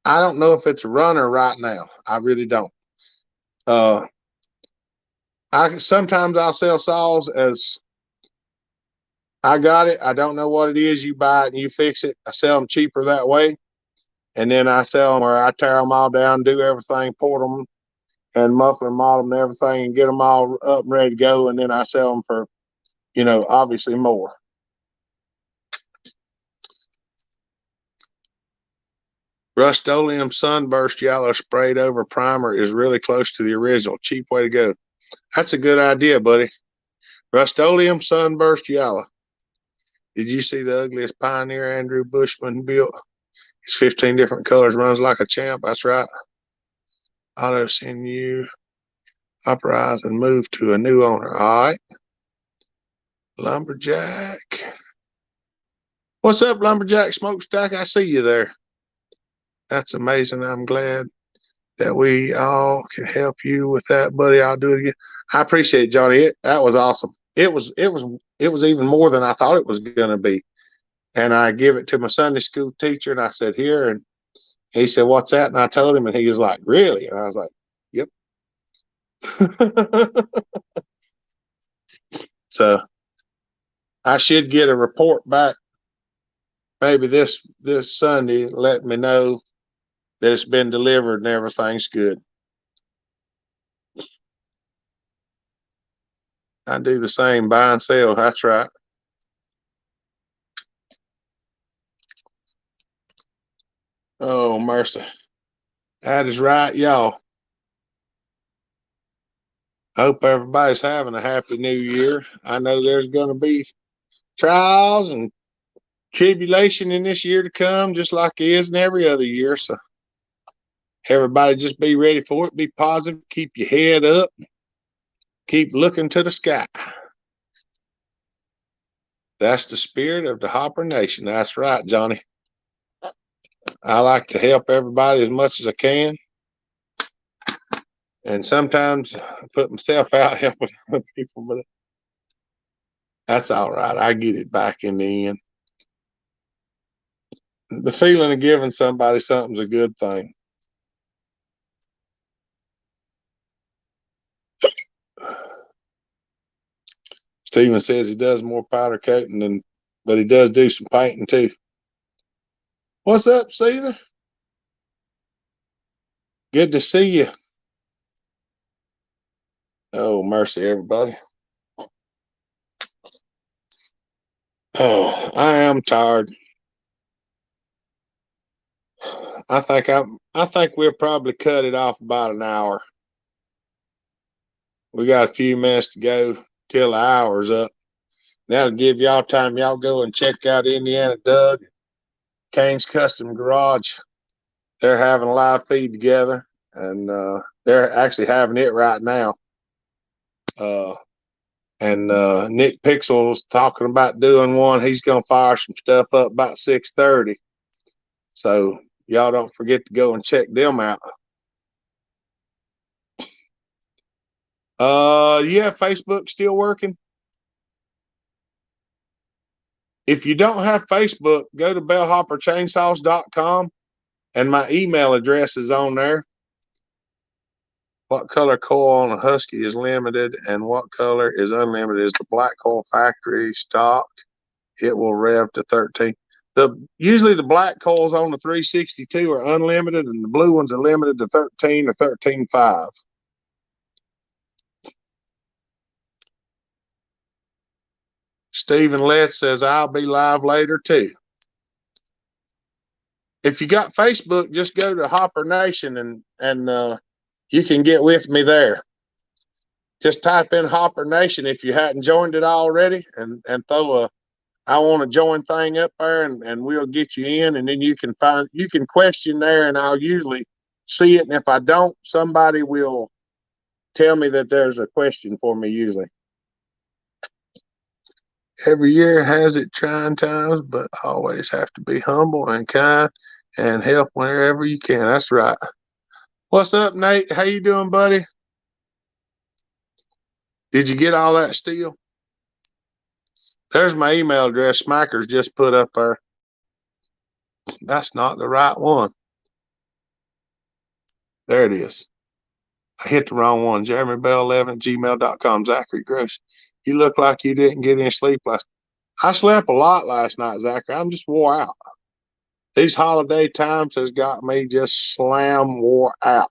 I don't know if it's a runner right now. I really don't. Uh, I sometimes I'll sell saws as I got it. I don't know what it is. You buy it and you fix it. I sell them cheaper that way, and then I sell them where I tear them all down, do everything, port them and muffler model them and everything, and get them all up and ready to go, and then I sell them for obviously more. Rust-Oleum Sunburst Yellow sprayed over primer is really close to the original. Cheap way to go. That's a good idea, buddy. Rust-Oleum Sunburst Yellow. Did you see the ugliest Pioneer Andrew Bushman built? It's 15 different colors, runs like a champ. That's right. Auto send you, uprise, and move to a new owner. All right. Lumberjack. What's up, Lumberjack Smokestack? I see you there. That's amazing. I'm glad that we all can help you with that, buddy. I'll do it again. I appreciate it, Johnny. That was awesome. It was even more than I thought it was gonna be. And I give it to my Sunday school teacher, and I said, "Here," and he said, "What's that?" And I told him, and he was like, "Really?" And I was like, "Yep." So I should get a report back maybe this Sunday, let me know that it's been delivered and everything's good. I do the same, buy and sell. That's right. Oh, mercy. That is right, y'all. Hope everybody's having a happy new year. I know there's going to be trials and tribulation in this year to come, just like it is in every other year. So everybody just be ready for it. Be positive. Keep your head up. Keep looking to the sky. That's the spirit of the Hopper Nation. That's right, Johnny. I like to help everybody as much as I can. And sometimes I put myself out helping other people, but that's all right. I get it back in the end. The feeling of giving somebody something's a good thing. Steven says he does more powder coating but he does do some painting too. What's up, Caesar? Good to see you. Oh, mercy, everybody. Oh, I am tired. I think we'll probably cut it off about an hour. We got a few minutes to go till the hour's up. That'll give y'all time. Y'all go and check out Indiana Doug, Kane's Custom Garage. They're having a live feed together, and they're actually having it right now. And Nick Pixel's talking about doing one. He's gonna fire some stuff up about 6:30. So y'all don't forget to go and check them out. Yeah, Facebook's still working. If you don't have Facebook, go to bellhopperchainsaws.com and my email address is on there. What color coil on a Husky is limited and what color is unlimited? Is the black coil factory stock? It will rev to 13. Usually the black coils on the 362 are unlimited and the blue ones are limited to 13 or 13.5. Stephen Letts says I'll be live later too. If you got Facebook, just go to Hopper Nation and you can get with me there. Just type in Hopper Nation if you hadn't joined it already, and throw a I want to join thing up there, and we'll get you in, and then you can question there, and I'll usually see it, and if I don't, somebody will tell me that there's a question for me usually. Every year has its trying times, but always have to be humble and kind and help wherever you can. That's right. What's up, Nate? How you doing, buddy? Did you get all that steel? There's my email address. Smacker's just put up there. That's not the right one. There it is. I hit the wrong one. JeremyBell11@gmail.com. Zachary Gross. You look like you didn't get any sleep last night. I slept a lot last night, Zachary. I'm just wore out. These holiday times has got me just slam wore out.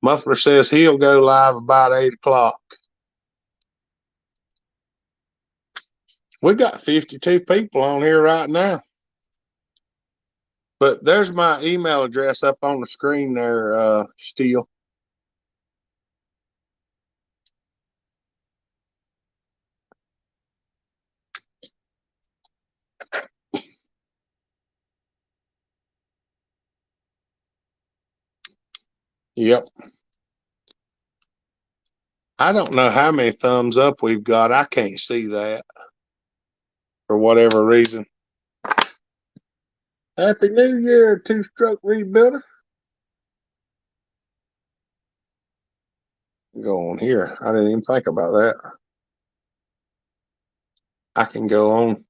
Muffler says he'll go live about 8 o'clock. We got 52 people on here right now. But there's my email address up on the screen there, Steele. Yep. I don't know how many thumbs up we've got. I can't see that for whatever reason. Happy New Year, two-stroke rebuilder. Go on here. I didn't even think about that. I can go on.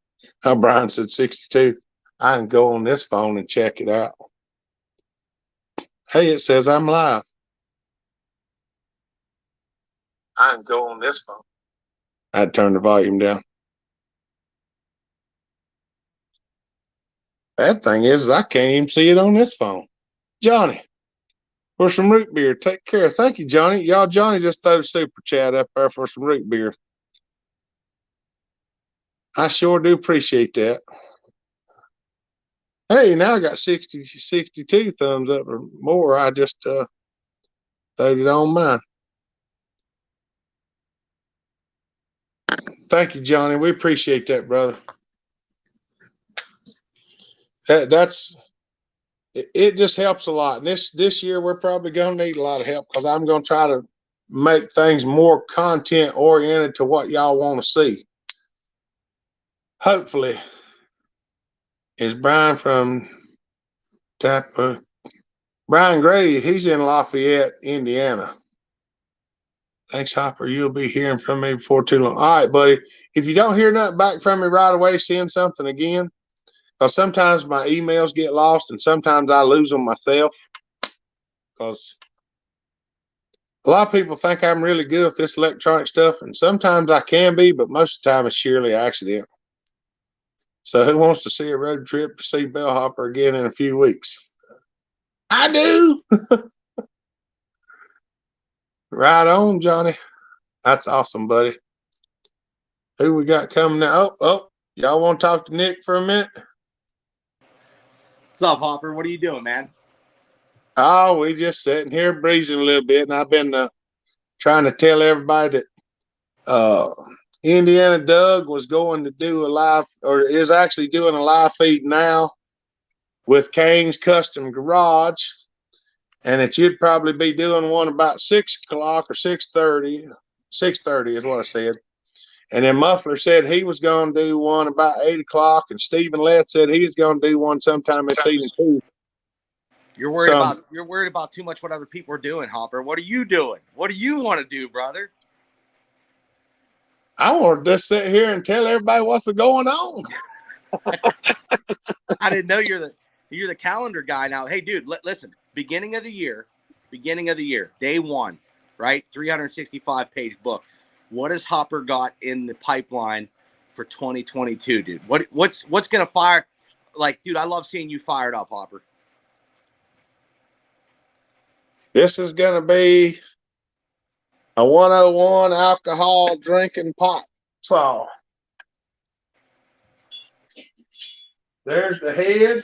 Brian said 62. I can go on this phone and check it out. Hey, it says I'm live. I can go on this phone. I'd turn the volume down. Bad thing is I can't even see it on this phone. Johnny, for some root beer. Take care. Thank you, Johnny. Y'all, Johnny just threw a super chat up there for some root beer. I sure do appreciate that. Hey, now I got 62 thumbs up or more. I just throwed it on mine. Thank you, Johnny. We appreciate that, brother. It just helps a lot. And this year we're probably gonna need a lot of help because I'm gonna try to make things more content oriented to what y'all want to see. Hopefully, is Brian from Tapper? Brian Gray, he's in Lafayette, Indiana. Thanks, Hopper. You'll be hearing from me before too long. All right, buddy. If you don't hear nothing back from me right away, send something again. Because sometimes my emails get lost and sometimes I lose them myself. Because a lot of people think I'm really good with this electronic stuff, and sometimes I can be, but most of the time it's surely accident. So who wants to see a road trip to see Bellhopper again in a few weeks? I do. Right on, Johnny. That's awesome, buddy. Who we got coming now? Oh, y'all want to talk to Nick for a minute? What's up, Hopper? What are you doing, man? Oh, we just sitting here breezing a little bit, and I've been trying to tell everybody that Indiana Doug was going to do a live, or is actually doing a live feed now with Kane's Custom Garage, and that you'd probably be doing one about 6 o'clock or 6:30. 6:30 is what I said. And then Muffler said he was going to do one about 8 o'clock, and Stephen Lett said he was going to do one sometime this evening too. You're worried about too much what other people are doing, Hopper. What are you doing? What do you want to do, brother? I want to just sit here and tell everybody what's going on. I didn't know you're the calendar guy now. Hey, dude, listen. Beginning of the year, day one, right? 365-page book. What has Hopper got in the pipeline for 2022, dude? What's gonna fire? Like, dude, I love seeing you fired up, Hopper. This is going to be a 101 alcohol drinking pot. So there's the head.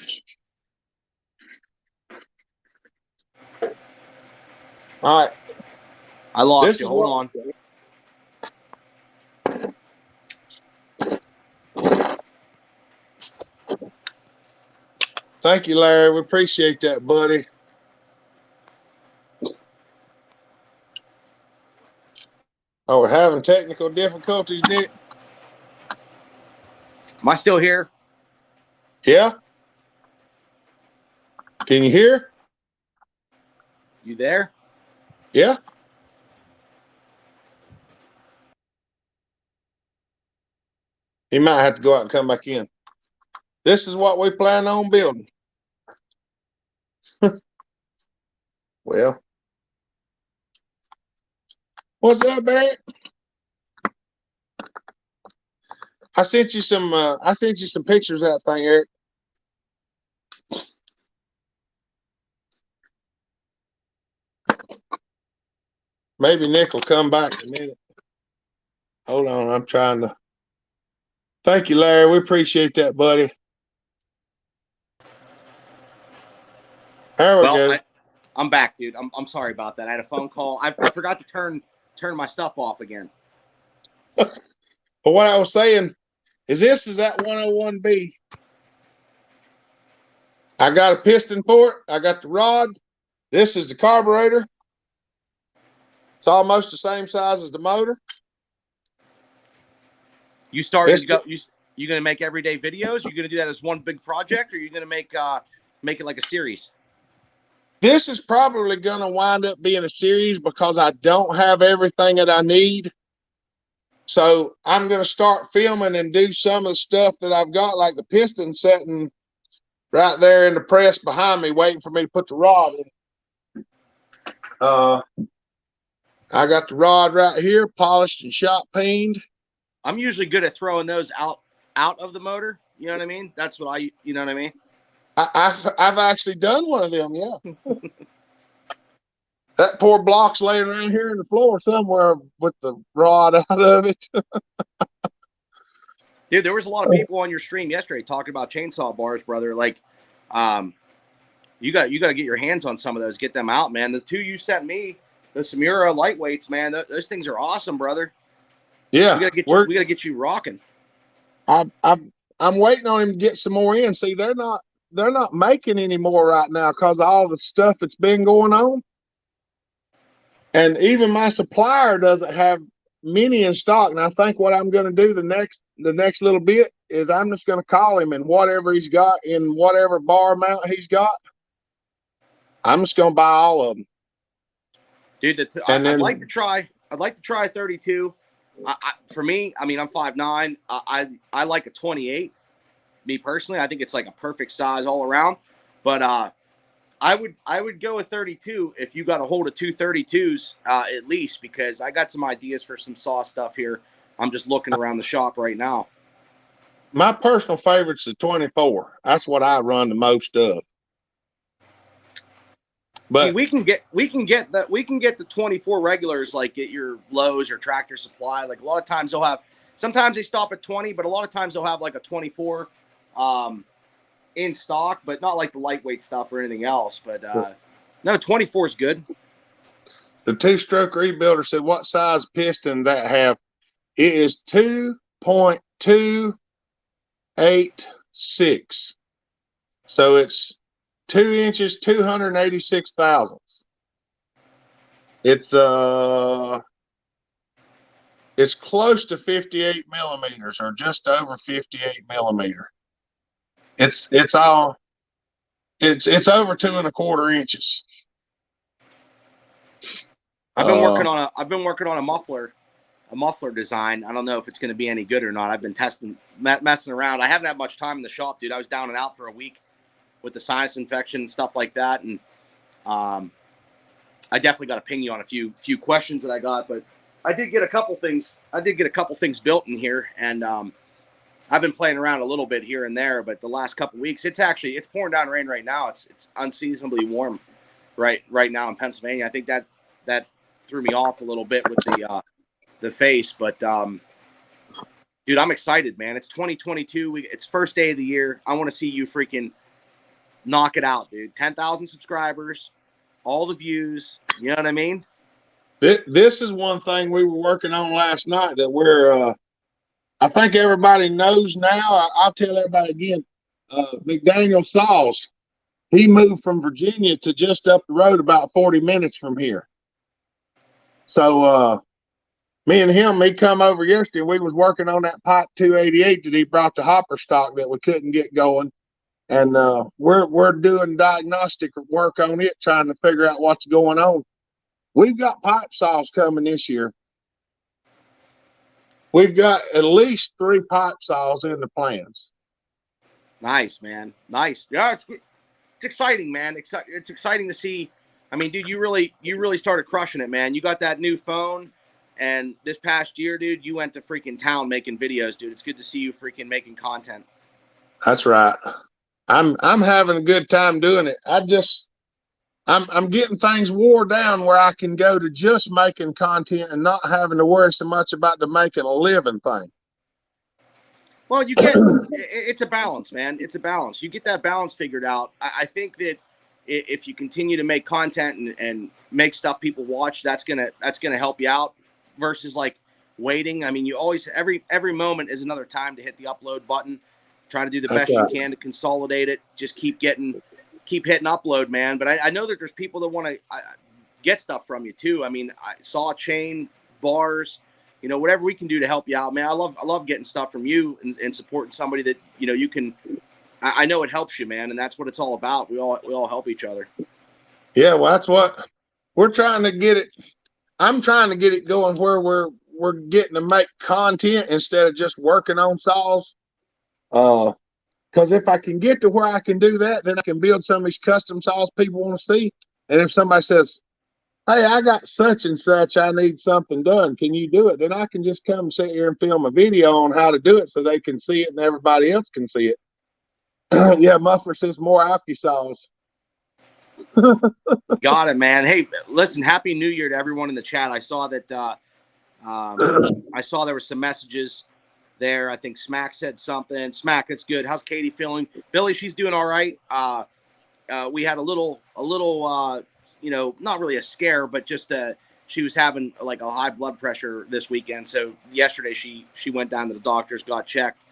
All right. I lost you. Hold on. Thank you, Larry. We appreciate that, buddy. Oh, we're having technical difficulties, Nick? Am I still here? Yeah. Can you hear? You there? Yeah. He might have to go out and come back in. This is what we plan on building. Well, what's up, Barrett? I sent you some pictures of that thing, Eric. Maybe Nick will come back in a minute. Hold on, I'm trying to. Thank you, Larry. We appreciate that, buddy. There we go. I'm back, dude. I'm sorry about that. I had a phone call. I forgot to turn my stuff off again. But what I was saying is this is that 101B. I got a piston for it. I got the rod. This is the carburetor. It's almost the same size as the motor. You started to go. You gonna make everyday videos? You gonna do that as one big project, or you gonna make it like a series? This is probably going to wind up being a series because I don't have everything that I need. So I'm going to start filming and do some of the stuff that I've got, like the piston setting right there in the press behind me, waiting for me to put the rod in. I got the rod right here, polished and shot peened. I'm usually good at throwing those out of the motor. You know what I mean? That's what you know what I mean? I've actually done one of them, yeah. That poor block's laying around here in the floor somewhere with the rod out of it. Dude, there was a lot of people on your stream yesterday talking about chainsaw bars, brother. Like, you got to get your hands on some of those, get them out, man. The two you sent me, the Samura lightweights, man, those things are awesome, brother. Yeah, we gotta get you rocking. I'm waiting on him to get some more in. See, they're not making any more right now because of all the stuff that's been going on. And even my supplier doesn't have many in stock. And I think what I'm going to do the next little bit is I'm just going to call him, and whatever he's got in whatever bar amount he's got, I'm just going to buy all of them. Dude, I'd like to try 32. For me, I mean, I'm 5'9". I like a 28. Me personally, I think it's like a perfect size all around. But I would go with 32 if you got a hold of 232s at least, because I got some ideas for some saw stuff here. I'm just looking around the shop right now. My personal favorite's the 24. That's what I run the most of. But see, we can get the 24 regulars like at your Lowe's or Tractor Supply. Like a lot of times sometimes they stop at 20, but a lot of times they'll have like a 24 in stock, but not like the lightweight stuff or anything else. But no, 24 is good. The two-stroke rebuilder said, what size piston that have? It is 2.286. So it's 2 inches, 286 thousandths. It's close to 58 millimeters, or just over 58 millimeter. It's over 2.25 inches. I've been working on a muffler design. I don't know if it's going to be any good or not. I've been messing around. I haven't had much time in the shop, dude. I was down and out for a week with the sinus infection and stuff like that, and I definitely got to ping you on a few questions that I got. But I did get a couple things built in here, and I've been playing around a little bit here and there. But the last couple weeks, it's pouring down rain right now. It's unseasonably warm right now in Pennsylvania. I think that threw me off a little bit with the face, but dude, I'm excited, man. It's 2022. It's first day of the year. I want to see you freaking knock it out, dude. 10,000 subscribers, all the views. You know what I mean? This is one thing we were working on last night that we're I think everybody knows now. I'll tell everybody again. McDaniel Saws, he moved from Virginia to just up the road about 40 minutes from here. So me and him, he come over yesterday, and we was working on that pipe 288 that he brought to hopper stock that we couldn't get going. And we're doing diagnostic work on it, trying to figure out what's going on. We've got pipe saws coming this year. We've got at least 3 pipe saws in the plans. Nice, man. Nice. Yeah, it's exciting, man. It's exciting to see. I mean, dude, you really started crushing it, man. You got that new phone, and this past year, dude, you went to freaking town making videos, dude. It's good to see you freaking making content. That's right. I'm having a good time doing it. I'm getting things wore down where I can go to just making content and not having to worry so much about the making a living thing. Well, it's a balance, man. It's a balance. You get that balance figured out. I think that if you continue to make content and make stuff people watch, that's gonna help you out. Versus like waiting. I mean, you always every moment is another time to hit the upload button. Try to do the best you can to consolidate it. Just keep hitting upload, man. But I know that there's people that want to get stuff from you too. I mean, saw chain, bars, you know, whatever we can do to help you out, man. I love getting stuff from you and supporting somebody that, you know, you can. I know it helps you, man, and that's what it's all about. We all help each other. Yeah, well, that's what we're trying to get it. I'm trying to get it going where we're getting to make content instead of just working on saws. Because if I can get to where I can do that, then I can build some of these custom saws people want to see. And if somebody says, "Hey, I got such and such, I need something done, can you do it?" Then I can just come sit here and film a video on how to do it so they can see it and everybody else can see it. Yeah, Muffler says more alky saws. Got it, man. Hey, listen, Happy New Year to everyone in the chat. I saw that I saw there were some messages there. I think Smack said something. Smack, that's good. How's Katie feeling? Billy, she's doing all right. We had a little you know, not really a scare, but just she was having like a high blood pressure this weekend. So yesterday she went down to the doctors, got checked.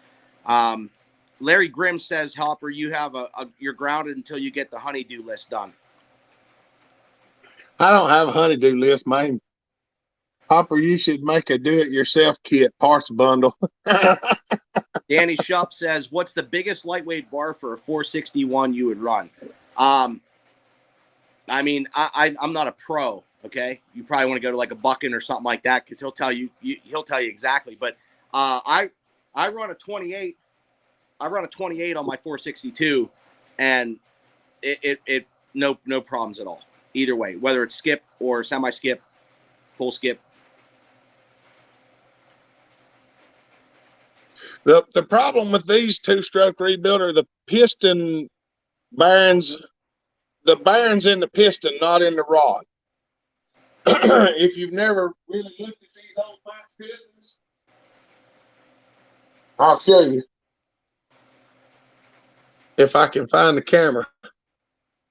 Larry Grimm says, Hopper, you have you're grounded until you get the honeydew list done. I don't have a honeydew list, man. Hopper, you should make a do-it-yourself kit parts bundle. Danny Shupp says, what's the biggest lightweight bar for a 461 you would run? I mean, I'm not a pro, okay? You probably want to go to like a Buckin or something like that because he'll tell you exactly. But I run a 28. I run a 28 on my 462, and it no problems at all. Either way, whether it's skip or semi-skip, full skip. The problem with these two-stroke rebuilder, the piston bearings, the bearings in the piston, not in the rod. If you've never really looked at these old box pistons, I'll show you. If I can find the camera.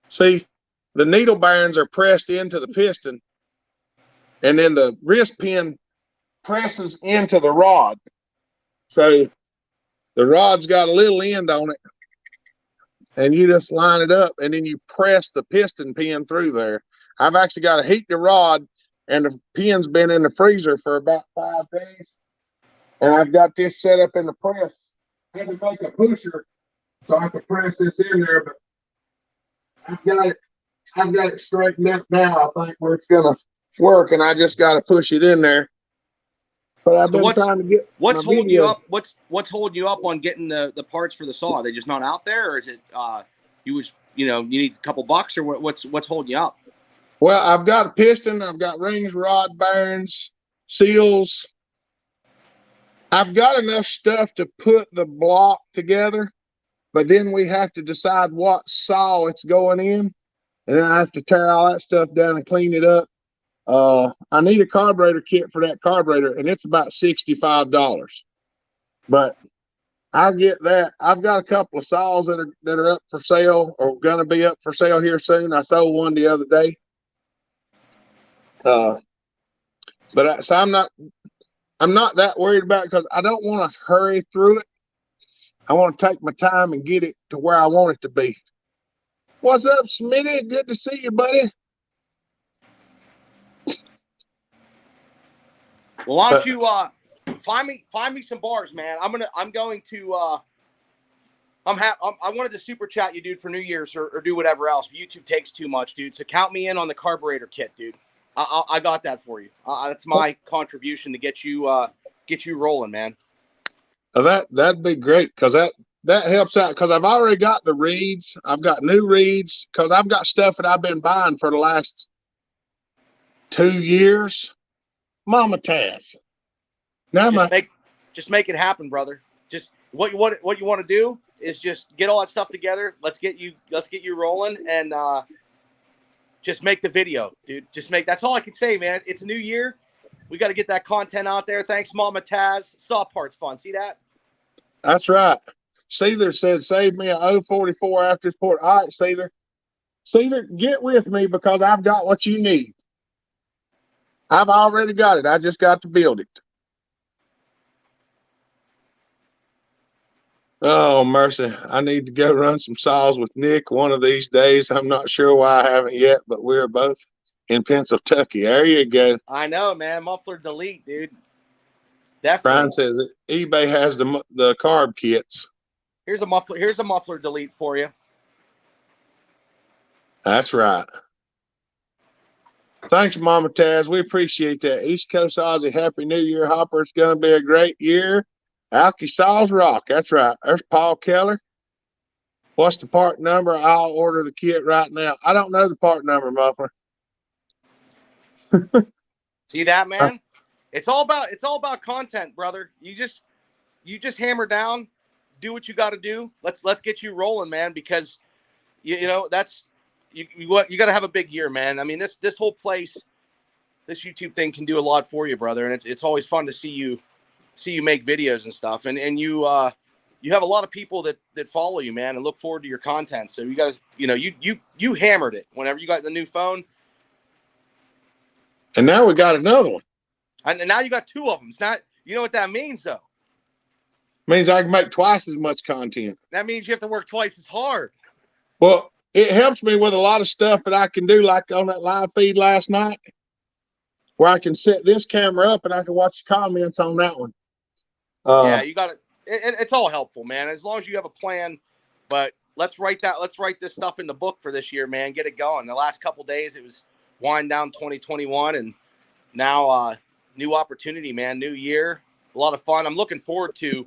See, the needle bearings are pressed into the piston, and then the wrist pin presses into the rod. So the rod's got a little end on it, and you just line it up, and then you press the piston pin through there. I've actually got to heat the rod, and the pin's been in the freezer for about 5 days, and I've got this set up in the press. I had to make a pusher so I could press this in there, but I've got it straightened up now. I think where it's gonna work, and I just got to push it in there. But I've been trying to get what's holding you up. What's holding you up on getting the parts for the saw? Are they just not out there, or is it you need a couple bucks, or what's holding you up? Well, I've got a piston, I've got rings, rod bearings, seals. I've got enough stuff to put the block together, but then we have to decide what saw it's going in, and then I have to tear all that stuff down and clean it up. I need a carburetor kit for that carburetor, and it's about $65. But I'll get that. I've got a couple of saws that are up for sale or gonna be up for sale here soon. I sold one the other day. So I'm not that worried about it because I don't want to hurry through it. I want to take my time and get it to where I want it to be. What's up, Smitty? Good to see you, buddy. Well, why don't you find me some bars, man? I wanted to super chat you, dude, for New Year's or do whatever else. But YouTube takes too much, dude. So count me in on the carburetor kit, dude. I got that for you. That's my contribution to get you rolling, man. That'd be great because that helps out because I've already got the reeds. I've got new reeds because I've got stuff that I've been buying for the last 2 years. Mama Taz. Now just make it happen, brother. Just what you want to do is just get all that stuff together. Let's get you rolling and just make the video, dude. That's all I can say, man. It's a new year. We got to get that content out there. Thanks, Mama Taz. Saw parts fun. See that? That's right. Seether said, save me a 044 after this port. All right, Seether. Seether, get with me because I've got what you need. I've already got it. I just got to build it. Oh, mercy. I need to go run some saws with Nick one of these days. I'm not sure why I haven't yet, but we're both in Pennsylvania. There you go. I know, man. Muffler delete, dude. Definitely. Brian says that eBay has the carb kits. Here's a muffler. Here's a muffler delete for you. That's right. Thanks, Mama Taz. We appreciate that. East Coast Aussie, Happy New Year, Hopper. It's going to be a great year. Alky Saws rock. That's right. There's Paul Keller. What's the part number? I'll order the kit right now. I don't know the part number, Muffler. See that, man? It's all about content, brother. You just hammer down, do what you got to do. Let's get you rolling, man, because you know that's you got to have a big year, man. I mean, this whole place, this YouTube thing can do a lot for you, brother, and it's always fun to see you make videos and stuff. And you have a lot of people that follow you, man, and look forward to your content. So you guys, you hammered it whenever you got the new phone. And now we got another one. And now you got two of them. It's not, you know what that means, though? Means I can make twice as much content. That means you have to work twice as hard. Well, it helps me with a lot of stuff that I can do, like on that live feed last night, where I can set this camera up and I can watch the comments on that one. Yeah, you got it. It's all helpful, man, as long as you have a plan. But let's write this stuff in the book for this year, man. Get it going. The last couple days, it was wind down 2021, and now new opportunity, man. New year, a lot of fun. I'm looking forward to.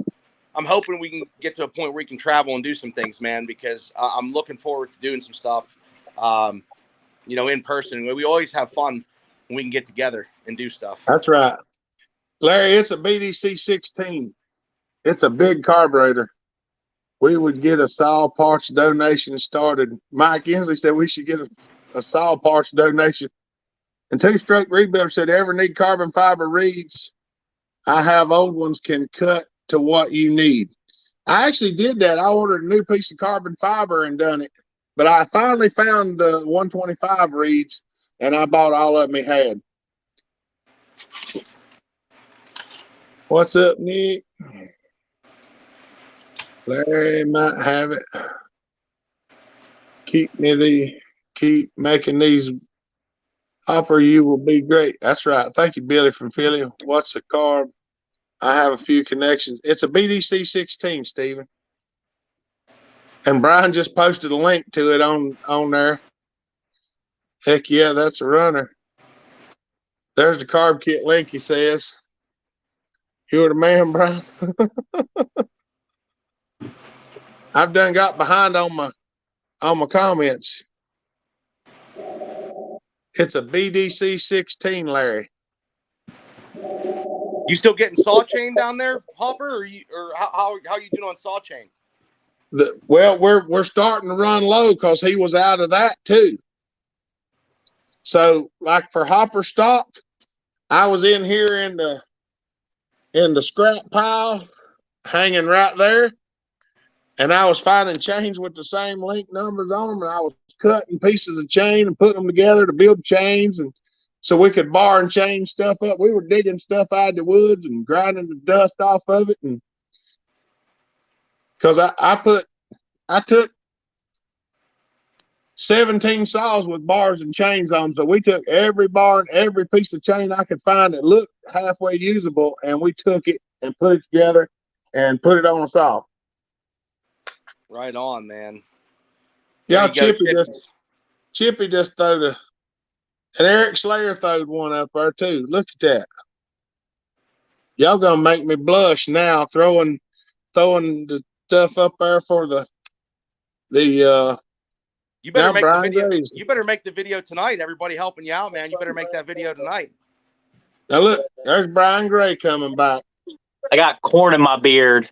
I'm hoping we can get to a point where we can travel and do some things, man, because I'm looking forward to doing some stuff, in person. We always have fun when we can get together and do stuff. That's right. Larry, it's a BDC 16. It's a big carburetor. We would get a saw parts donation started. Mike Inslee said we should get a saw parts donation. And Two Stroke Rebuilder said, ever need carbon fiber reeds? I have old ones, can cut to what you need. I actually did that. I ordered a new piece of carbon fiber and done it. But I finally found the 125 reeds, and I bought all of them he had. What's up, Nick? Larry might have it. Keep making these. Hopper, you will be great. That's right. Thank you, Billy from Philly. What's the carb? I have a few connections. It's a BDC 16, Stephen. And Brian just posted a link to it on there. Heck yeah, that's a runner. There's the carb kit link, he says. You're the man, Brian. I've done got behind on my comments. It's a BDC 16, Larry. You still getting saw chain down there, Hopper, or how you doing on saw chain? Well, we're starting to run low because he was out of that too. So, like for Hopper stock, I was in here in the scrap pile, hanging right there, and I was finding chains with the same link numbers on them, and I was cutting pieces of chain and putting them together to build chains, and so we could bar and chain stuff up. We were digging stuff out of the woods and grinding the dust off of it, and because I took 17 saws with bars and chains on, so we took every bar and every piece of chain I could find that looked halfway usable, and we took it and put it together and put it on a saw. Right on, man. Yeah, Chippy just throwed and Eric Slayer throwed one up there too. Look at that. Y'all gonna make me blush now throwing the stuff up there for the you better make the video. You better make the video tonight. Everybody helping you out, man. You better make that video tonight. Now look, there's Brian Gray coming back. I got corn in my beard.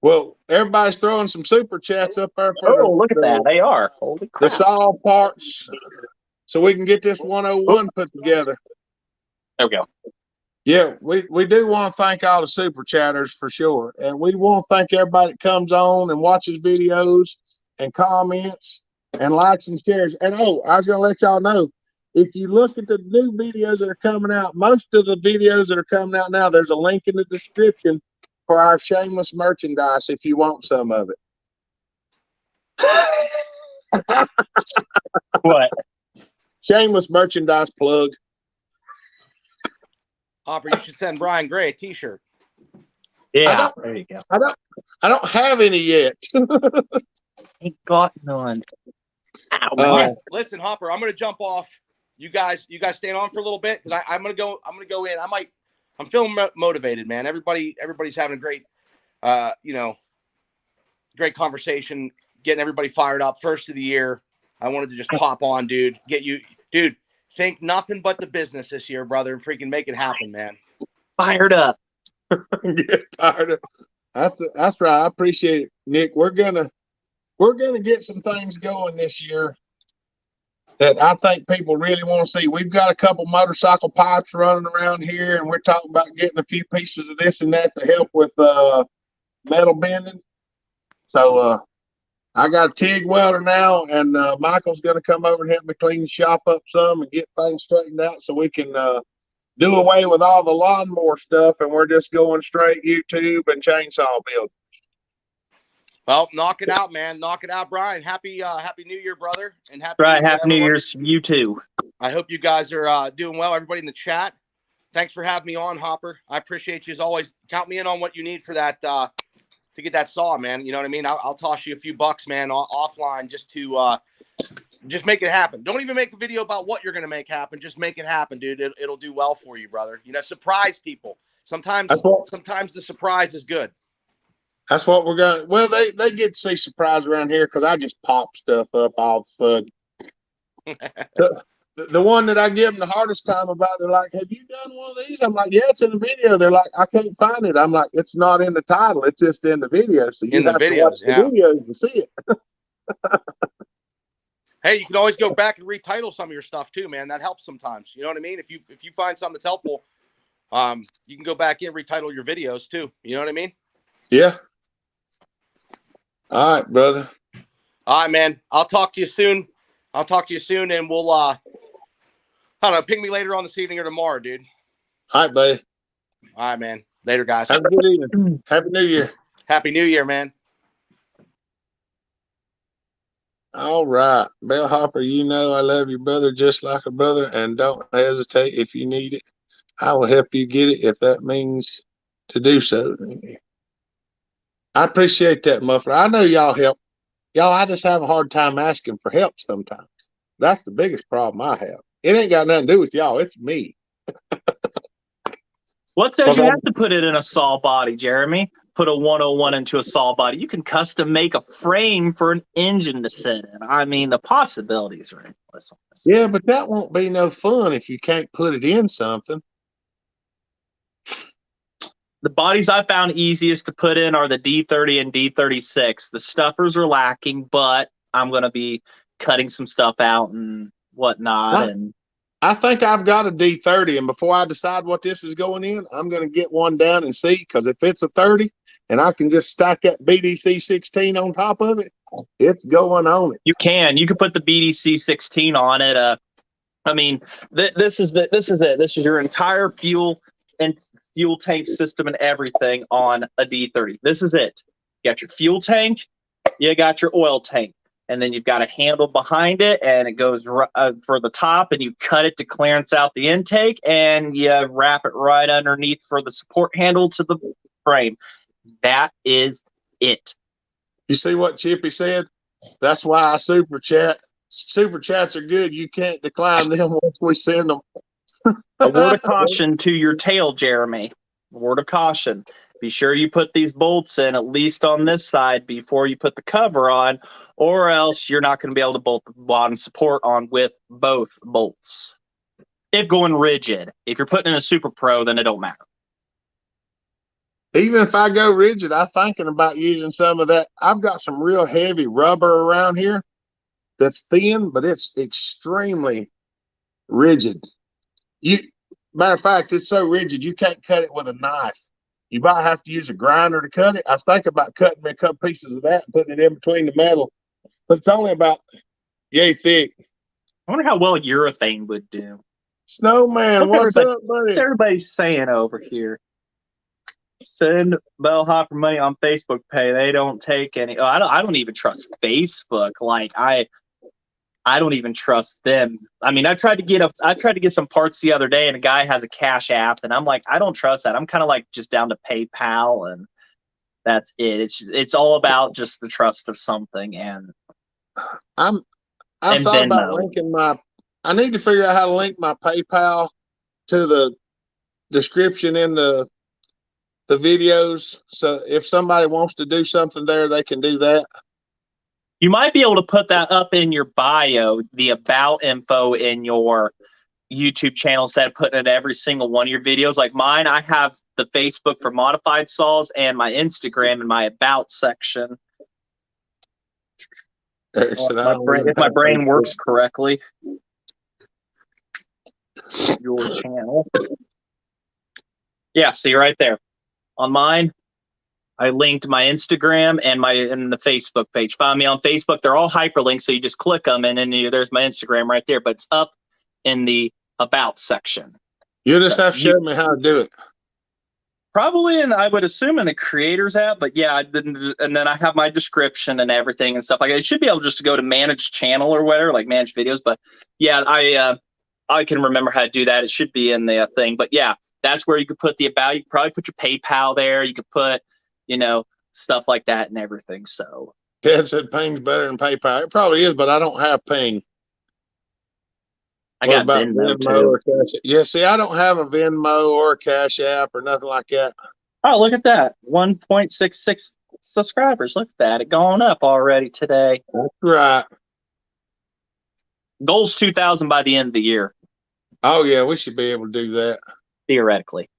Well, everybody's throwing some super chats up there for look at that. They are. Holy crap. The saw parts, so we can get this 101 put together. There we go. Yeah, we do want to thank all the super chatters for sure. And we want to thank everybody that comes on and watches videos and comments and likes and shares. And I was going to let y'all know, if you look at the new videos that are coming out, most of the videos that are coming out now, there's a link in the description for our shameless merchandise if you want some of it. What? Shameless merchandise plug. Hopper, you should send Brian Gray a T-shirt. Yeah, there you go. I don't have any yet. Ain't got none. Ow, All man. right, listen, Hopper, I'm gonna jump off. You guys staying on for a little bit because I'm gonna go in. I'm feeling motivated, man. Everybody's having a great, great conversation, getting everybody fired up. First of the year, I wanted to just pop on, dude. Dude. Think nothing but the business this year, brother, and freaking make it happen, man. Fired up. Get fired up. That's right. I appreciate it, Nick. We're gonna get some things going this year that I think people really want to see. We've got a couple motorcycle pipes running around here, and we're talking about getting a few pieces of this and that to help with metal bending. So I got a TIG welder now, and Michael's going to come over and help me clean the shop up some and get things straightened out so we can do away with all the lawnmower stuff, and we're just going straight YouTube and chainsaw build. Well, knock it out, man. Knock it out, Brian. Happy New Year, brother, and happy New Year's to you too. I hope you guys are doing well. Everybody in the chat, thanks for having me on, Hopper. I appreciate you as always. Count me in on what you need for that to get that saw, man. You know what I mean? I'll toss you a few bucks, man, offline just to just make it happen. Don't even make a video about what you're gonna make happen. Just make it happen, dude. It'll do well for you, brother. You know, surprise people. Sometimes the surprise is good. That's what we're going to. Well, they get to see surprise around here because I just pop stuff up all the fun. The one that I give them the hardest time about, they're like, have you done one of these? I'm like, yeah, it's in the video. They're like, I can't find it. I'm like, it's not in the title. It's just in the video. So you have to watch the videos to see it. Hey, you can always go back and retitle some of your stuff too, man. That helps sometimes. You know what I mean? If you find something that's helpful, you can go back in and retitle your videos too. You know what I mean? Yeah. All right, brother. All right, man. I'll talk to you soon. And we'll I don't know, ping me later on this evening or tomorrow, dude. All right, buddy. All right, man. Later, guys. Have a good evening. Happy New Year. Happy New Year, man. All right. Bell Hopper, you know I love you, brother, just like a brother, and don't hesitate if you need it. I will help you get it if that means to do so. I appreciate that, Muffler. I know y'all help. Y'all, I just have a hard time asking for help sometimes. That's the biggest problem I have. It ain't got nothing to do with y'all. It's me. What says you have to put it in a saw body, Jeremy? Put a 101 into a saw body. You can custom make a frame for an engine to sit in. I mean, the possibilities are endless. Yeah, but that won't be no fun if you can't put it in something. The bodies I found easiest to put in are the D30 and D36. The stuffers are lacking, but I'm going to be cutting some stuff out and whatnot. I think I've got a D30, and before I decide what this is going in, I'm going to get one down and see, because if it's a 30 and I can just stack that BDC 16 on top of it, it's going on it. You can put the BDC 16 on it. I mean, this is it. This is your entire fuel tank system and everything on a D30. This is it. You got your fuel tank, you got your oil tank, and then you've got a handle behind it, and it goes for the top, and you cut it to clearance out the intake, and you wrap it right underneath for the support handle to the frame. That is it. You see what Chippy said? That's why I super chat. Super chats are good. You can't decline them once we send them. A word of caution to your tail, Jeremy. A word of caution. Be sure you put these bolts in, at least on this side, before you put the cover on, or else you're not going to be able to bolt the bottom support on with both bolts. If going rigid. If you're putting in a Super Pro, then it don't matter. Even if I go rigid, I'm thinking about using some of that. I've got some real heavy rubber around here that's thin, but it's extremely rigid. Matter of fact, it's so rigid you can't cut it with a knife. You might have to use a grinder to cut it. I was thinking about cutting me a couple pieces of that and putting it in between the metal, but it's only about yay thick. I wonder how well urethane would do. Snowman, what's up, buddy? What's everybody saying over here? Send Bellhopper money on Facebook pay. They don't take any. I don't even trust Facebook. Like I don't even trust them. I mean, I tried to get some parts the other day, and a guy has a Cash App, and I'm like, I don't trust that. I'm kind of like just down to PayPal, and that's it. It's all about just the trust of something, and I've and thought about Venmo. linking I need to figure out how to link my PayPal to the description in the videos. So if somebody wants to do something there, they can do that. You might be able to put that up in your bio, the about info in your YouTube channel instead of putting it in every single one of your videos. Like mine, I have the Facebook for modified saws and my Instagram in my about section. If my brain works correctly. Your channel. Yeah, see right there. On mine, I linked my Instagram and the Facebook page. Find me on Facebook. They're all hyperlinks, so you just click them, and then there's my Instagram right there. But it's up in the about section. You just have to show me how to do it. Probably, and I would assume in the creators app. But yeah, and then I have my description and everything and stuff like that. You should be able just to go to manage channel or whatever, like manage videos. But yeah, I can remember how to do that. It should be in the thing. But yeah, that's where you could put the about. You could probably put your PayPal there. You could put, stuff like that and everything. So Ted said Ping's better than PayPal. It probably is, but I don't have Ping. I got Venmo too. Or Cash App? Yeah, see, I don't have a Venmo or a Cash App or nothing like that. Oh, look at that. 1.66 subscribers. Look at that. It gone up already today. That's right. Goal's 2,000 by the end of the year. Oh, yeah, we should be able to do that. Theoretically.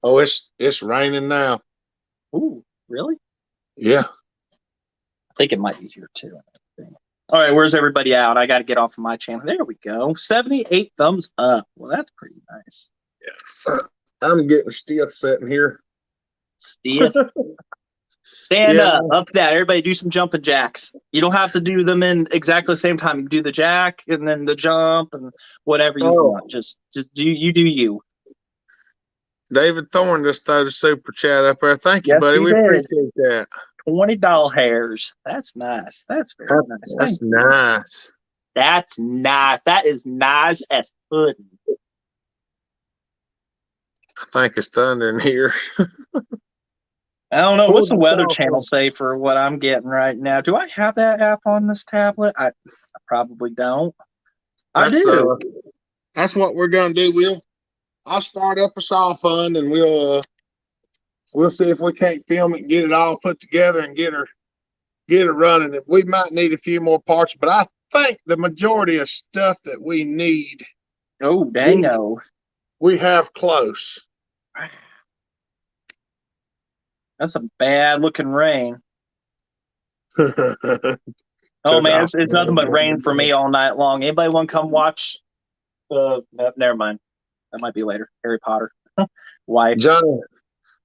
Oh, it's raining now. Ooh, really? Yeah. I think it might be here too. All right, where's everybody out? I got to get off of my channel. There we go. 78 thumbs up. Well, that's pretty nice. Yeah. I'm getting stiff sitting here. Stiff? Stand up to that. Everybody do some jumping jacks. You don't have to do them in exactly the same time. You do the jack and then the jump and whatever you want. Just do you. David Thorne just threw the super chat up there. Thank you, buddy. We appreciate that. $20 hairs. That's nice. That's very nice. That's nice. That's nice. That is nice as pudding. I think it's thundering here. I don't know. What's the Weather Channel say for what I'm getting right now? Do I have that app on this tablet? I probably don't. I do. That's what we're gonna do. I'll start up a saw fund and we'll see if we can't film it and get it all put together and get it running. We might need a few more parts, but I think the majority of stuff that we need. Oh, dango. We have close. That's a bad looking rain. Oh man, it's nothing but rain for me all night long. Anybody want to come watch? No, never mind. That might be later. Harry Potter. Wife.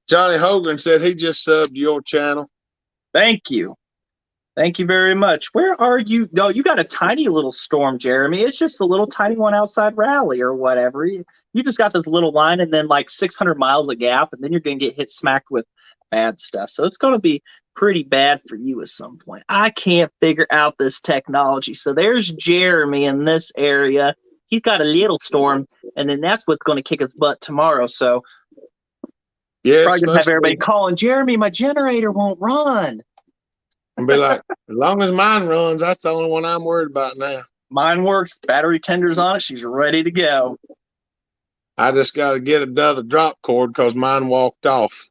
Johnny Hogan said he just subbed your channel. Thank you. Thank you very much. Where are you? No, you got a tiny little storm, Jeremy. It's just a little tiny one outside Raleigh or whatever. You just got this little line and then like 600 miles of gap, and then you're going to get hit smacked with bad stuff. So it's going to be pretty bad for you at some point. I can't figure out this technology. So there's Jeremy in this area. He's got a little storm, and then that's what's going to kick his butt tomorrow. So yeah, probably going to have everybody calling, Jeremy, my generator won't run. And be like, as long as mine runs, that's the only one I'm worried about now. Mine works. Battery tender's on it. She's ready to go. I just got to get another drop cord because mine walked off.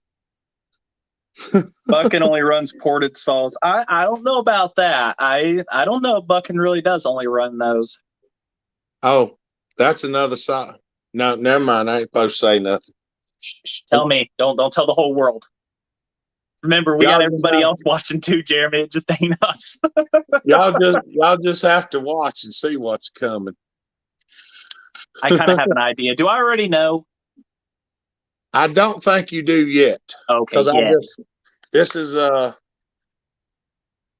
Bucking only runs ported saws. I don't know about that. I don't know if Bucking really does only run those. Oh, that's another saw. No, never mind. I ain't supposed to say nothing. Tell me. Don't tell the whole world. Remember, we got everybody else watching too, Jeremy. It just ain't us. y'all just have to watch and see what's coming. I kind of have an idea. Do I already know? I don't think you do yet. Okay. This is it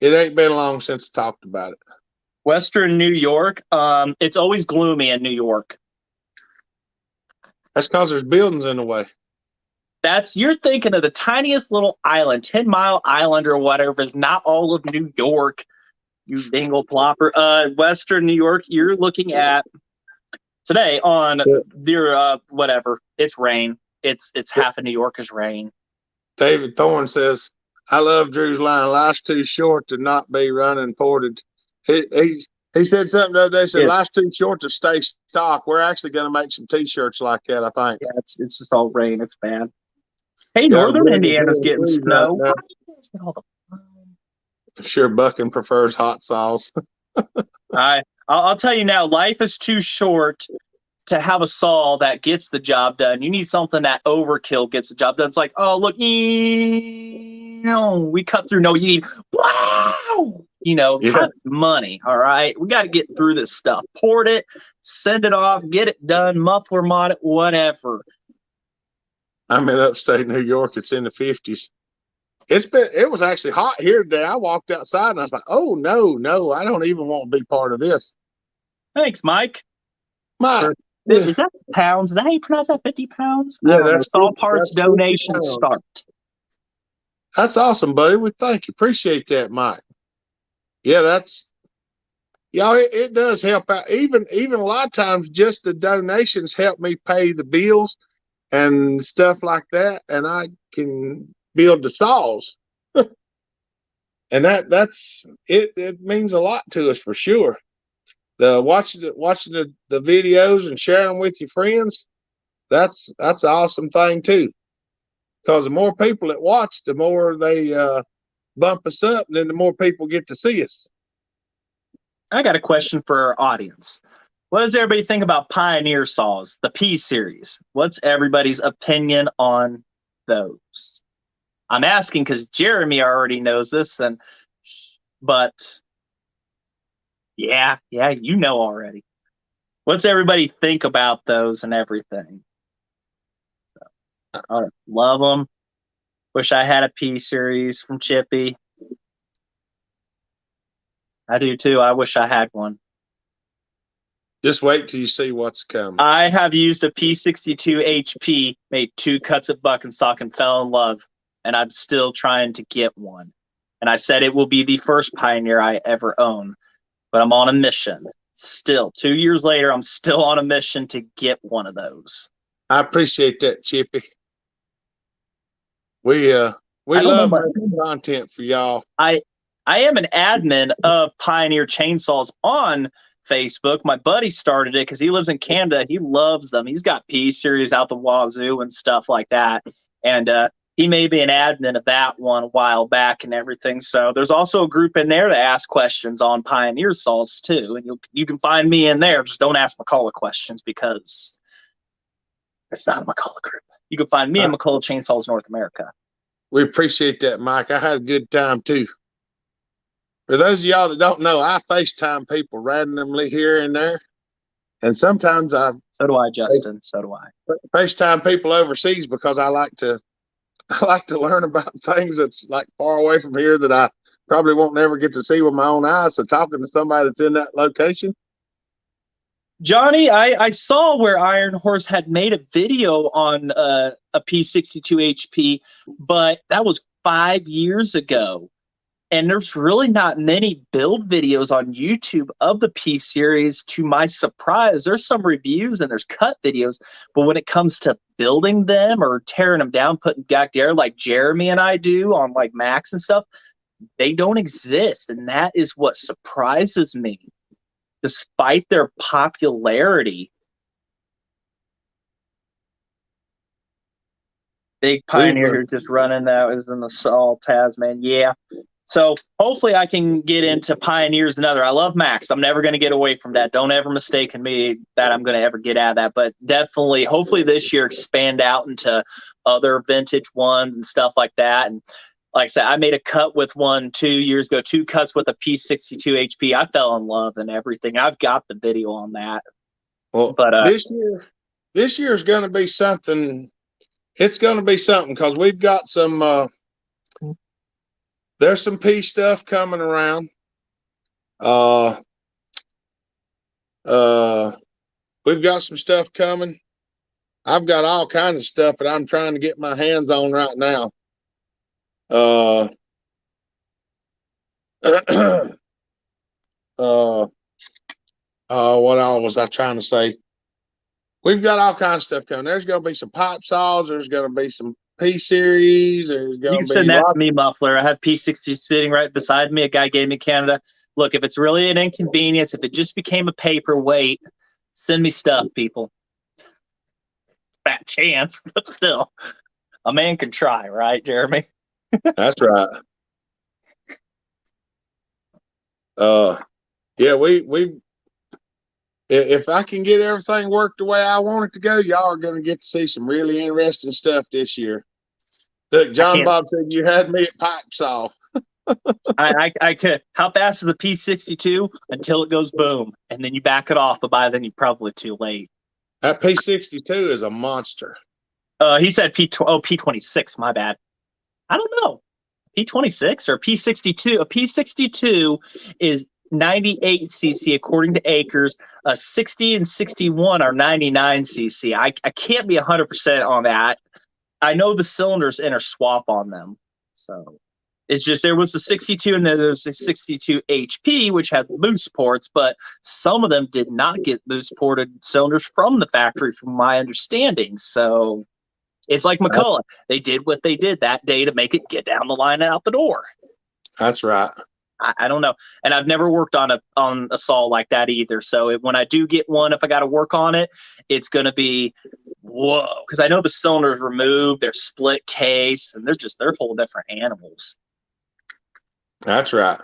ain't been long since I talked about it. Western New York. It's always gloomy in New York. That's because there's buildings in the way. You're thinking of the tiniest little island, 10-mile island or whatever. Is not all of New York. You dingle plopper. Western New York, you're looking at today on your whatever. It's rain. It's half of New York is rain. David Thorne says, I love Drew's line. Life's too short to not be running ported. He said something the other day. Said life's too short to stay stock. We're actually going to make some T-shirts like that, I think. Yeah, it's just all rain. It's bad. Hey, Northern Indiana's getting snow. Right I'm sure Bucking prefers hot sauce. I'll tell you now, life is too short to have a saw that gets the job done. You need something that overkill gets the job done. It's like, oh, look, we cut through. No, you need, wow, time is money. All right. We got to get through this stuff. Port it, send it off, get it done, muffler mod it, whatever. I'm in upstate New York. It's in the 50s. It was actually hot here today. I walked outside and I was like, oh, no, I don't even want to be part of this. Thanks, Mike. Mike. Is that pounds? Is that how you pronounce that? 50 pounds? Yeah, that's all parts donation start. That's awesome, buddy. We thank you. Appreciate that, Mike. Yeah, it does help out. Even a lot of times just the donations help me pay the bills and stuff like that, and I can build the saws. And that's it means a lot to us for sure. Watching the videos and sharing them with your friends, that's an awesome thing too. Because the more people that watch, the more they bump us up, and then the more people get to see us. I got a question for our audience. What does everybody think about Pioneer saws, the P series? What's everybody's opinion on those? I'm asking because Jeremy already knows this, but yeah, you know already. What's everybody think about those and everything? I love them. Wish I had a P series from Chippy. I do too. I wish I had one. Just wait till you see what's coming. I have used a P62 HP, made 2 cuts at Buckenstock and fell in love, and I'm still trying to get one. And I said it will be the first Pioneer I ever own, but I'm on a mission. Still, 2 years later, I'm still on a mission to get one of those. I appreciate that, Chippy. We love making content for y'all. I am an admin of Pioneer Chainsaws on Facebook. My buddy started it because he lives in Canada. He loves them. He's got P series out the wazoo and stuff like that. And he may be an admin of that one a while back and everything. So there's also a group in there to ask questions on Pioneer saws too. And you can find me in there. Just don't ask McCullough questions because it's not a McCullough group. You can find me in McCullough Chainsaws North America. We appreciate that, Mike. I had a good time too. For those of y'all that don't know, I FaceTime people randomly here and there. And sometimes so do I, Justin. So do I. FaceTime people overseas because I like to learn about things that's like far away from here that I probably won't never get to see with my own eyes. So talking to somebody that's in that location. Johnny, I saw where Iron Horse had made a video on a P62 HP, but that was 5 years ago. And there's really not many build videos on YouTube of the P series. To my surprise, there's some reviews and there's cut videos, but when it comes to building them or tearing them down, putting back there like Jeremy and I do on like Max and stuff, they don't exist. And that is what surprises me. Despite their popularity, big Pioneer here just running that was in the Saw Tasman. Yeah. So hopefully I can get into Pioneers another. I love Max. I'm never going to get away from that. Don't ever mistake me that I'm going to ever get out of that. But definitely, hopefully this year expand out into other vintage ones and stuff like that. And like I said, I made a cut with one 2 years ago, 2 cuts with a P62 HP. I fell in love and everything. I've got the video on that. Well, but this year is going to be something. It's going to be something because we've got some. There's some P stuff coming around. We've got some stuff coming. I've got all kinds of stuff that I'm trying to get my hands on right now. What all was I trying to say? We've got all kinds of stuff coming. There's going to be some pipe saws. There's going to be some P series. There's You going can to be send that to lots. me, Muffler. I have P60 sitting right beside me. A guy gave me Canada. Look, if it's really an inconvenience, if it just became a paperweight, send me stuff, people. Fat chance, but still, a man can try, right, Jeremy? That's right. Yeah, we if I can get everything worked the way I want it to go, y'all are going to get to see some really interesting stuff this year. Look, John Bob said you had me at pipe saw. I could. How fast is the P62 until it goes boom, and then you back it off, but by then you're probably too late. That P62 is a monster. He said P26. My bad. I don't know. P26 or P62. A P62 is 98 cc according to Acres. 60 and 61 are 99 cc. I can't be 100% on that. I know the cylinders interswap on them, so it's just there was a 62 and then there was a 62 HP, which had boost ports, but some of them did not get boost ported cylinders from the factory, from my understanding. So it's like McCullough. They did what they did that day to make it get down the line and out the door. That's right. I don't know, and I've never worked on a saw like that either. So when I do get one, if I got to work on it, it's going to be whoa, because I know the cylinders removed, they're split case, and they're whole different animals. That's right.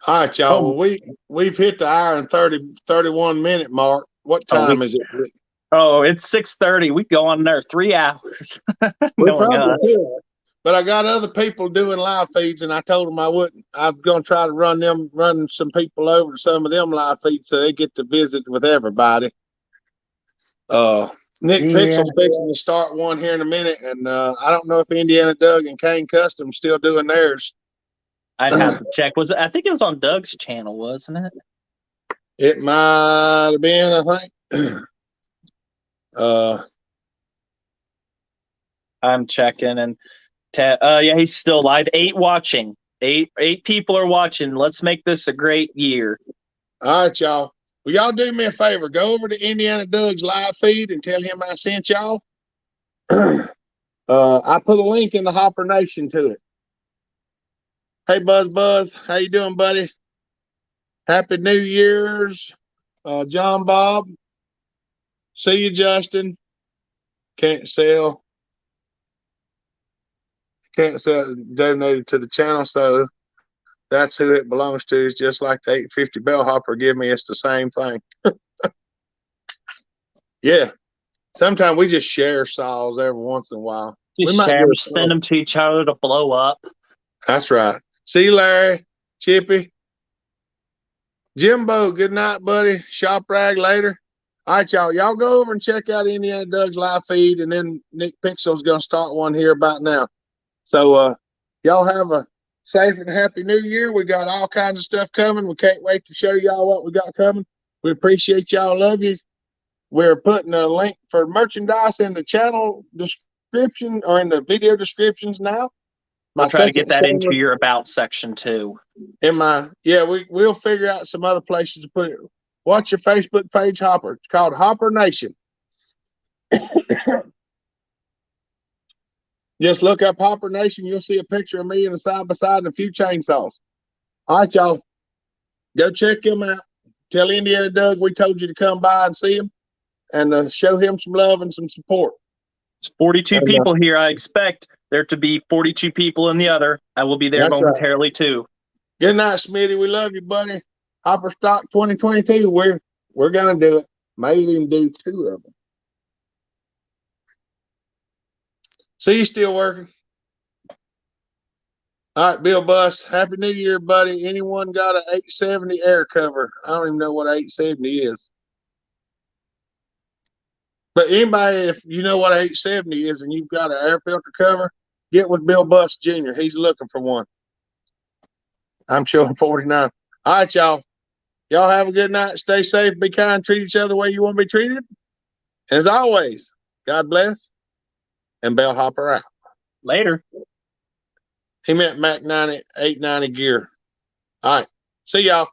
All right, y'all. Well, we've hit the hour and 31 minute mark. What time is it? Oh, it's 6:30. We go on there 3 hours. We knowing probably us. could. But I got other people doing live feeds, and I told them I wouldn't. I'm going to try to run some people over to some of them live feeds so they get to visit with everybody. Nick Pixel's fixing to start one here in a minute, and I don't know if Indiana Doug and Kane Custom still doing theirs. I'd have to check. I think it was on Doug's channel, wasn't it? It might have been, I think. I'm checking, and yeah, he's still live. 8 watching. Eight people are watching. Let's make this a great year. All right, y'all. Will y'all do me a favor? Go over to Indiana Doug's live feed and tell him I sent y'all. I put a link in the Hopper Nation to it. Hey, Buzz, how you doing, buddy? Happy New Year's, John Bob. See you, Justin. Can't sell. Donated to the channel, so that's who it belongs to. It's just like the 850 bell hopper give me. It's the same thing. Yeah. Sometimes we just share saws every once in a while. Just share them, send them to each other to blow up. That's right. See you, Larry, Chippy, Jimbo. Good night, buddy. Shop rag later. All right, y'all. Y'all go over and check out Indiana Doug's live feed, and then Nick Pixel's gonna start one here about now. So y'all have a safe and happy New Year. We got all kinds of stuff coming. We can't wait to show y'all what we got coming. We appreciate y'all. Love you. We're putting a link for merchandise in the channel description or in the video descriptions now. We'll try to get that into your about section too. We'll figure out some other places to put it. Watch your Facebook page, Hopper. It's called Hopper Nation. Just look up Hopper Nation. You'll see a picture of me and a side by side and a few chainsaws. All right, y'all. Go check him out. Tell Indiana Doug we told you to come by and see him and show him some love and some support. It's 42 people here. I expect there to be 42 people in the other. I will be there momentarily too. Good night, Smitty. We love you, buddy. Hopper Stock 2022. We're gonna do it. Maybe even do 2 of them. See you still working. All right, Bill Buss. Happy New Year, buddy. Anyone got an 870 air cover? I don't even know what 870 is. But anybody, if you know what 870 is and you've got an air filter cover, get with Bill Buss Jr. He's looking for one. I'm showing 49. All right, y'all. Y'all have a good night. Stay safe. Be kind. Treat each other the way you want to be treated. And as always, God bless. And Bell Hopper out. Later. He meant Mac 90, 890 gear. All right. See y'all.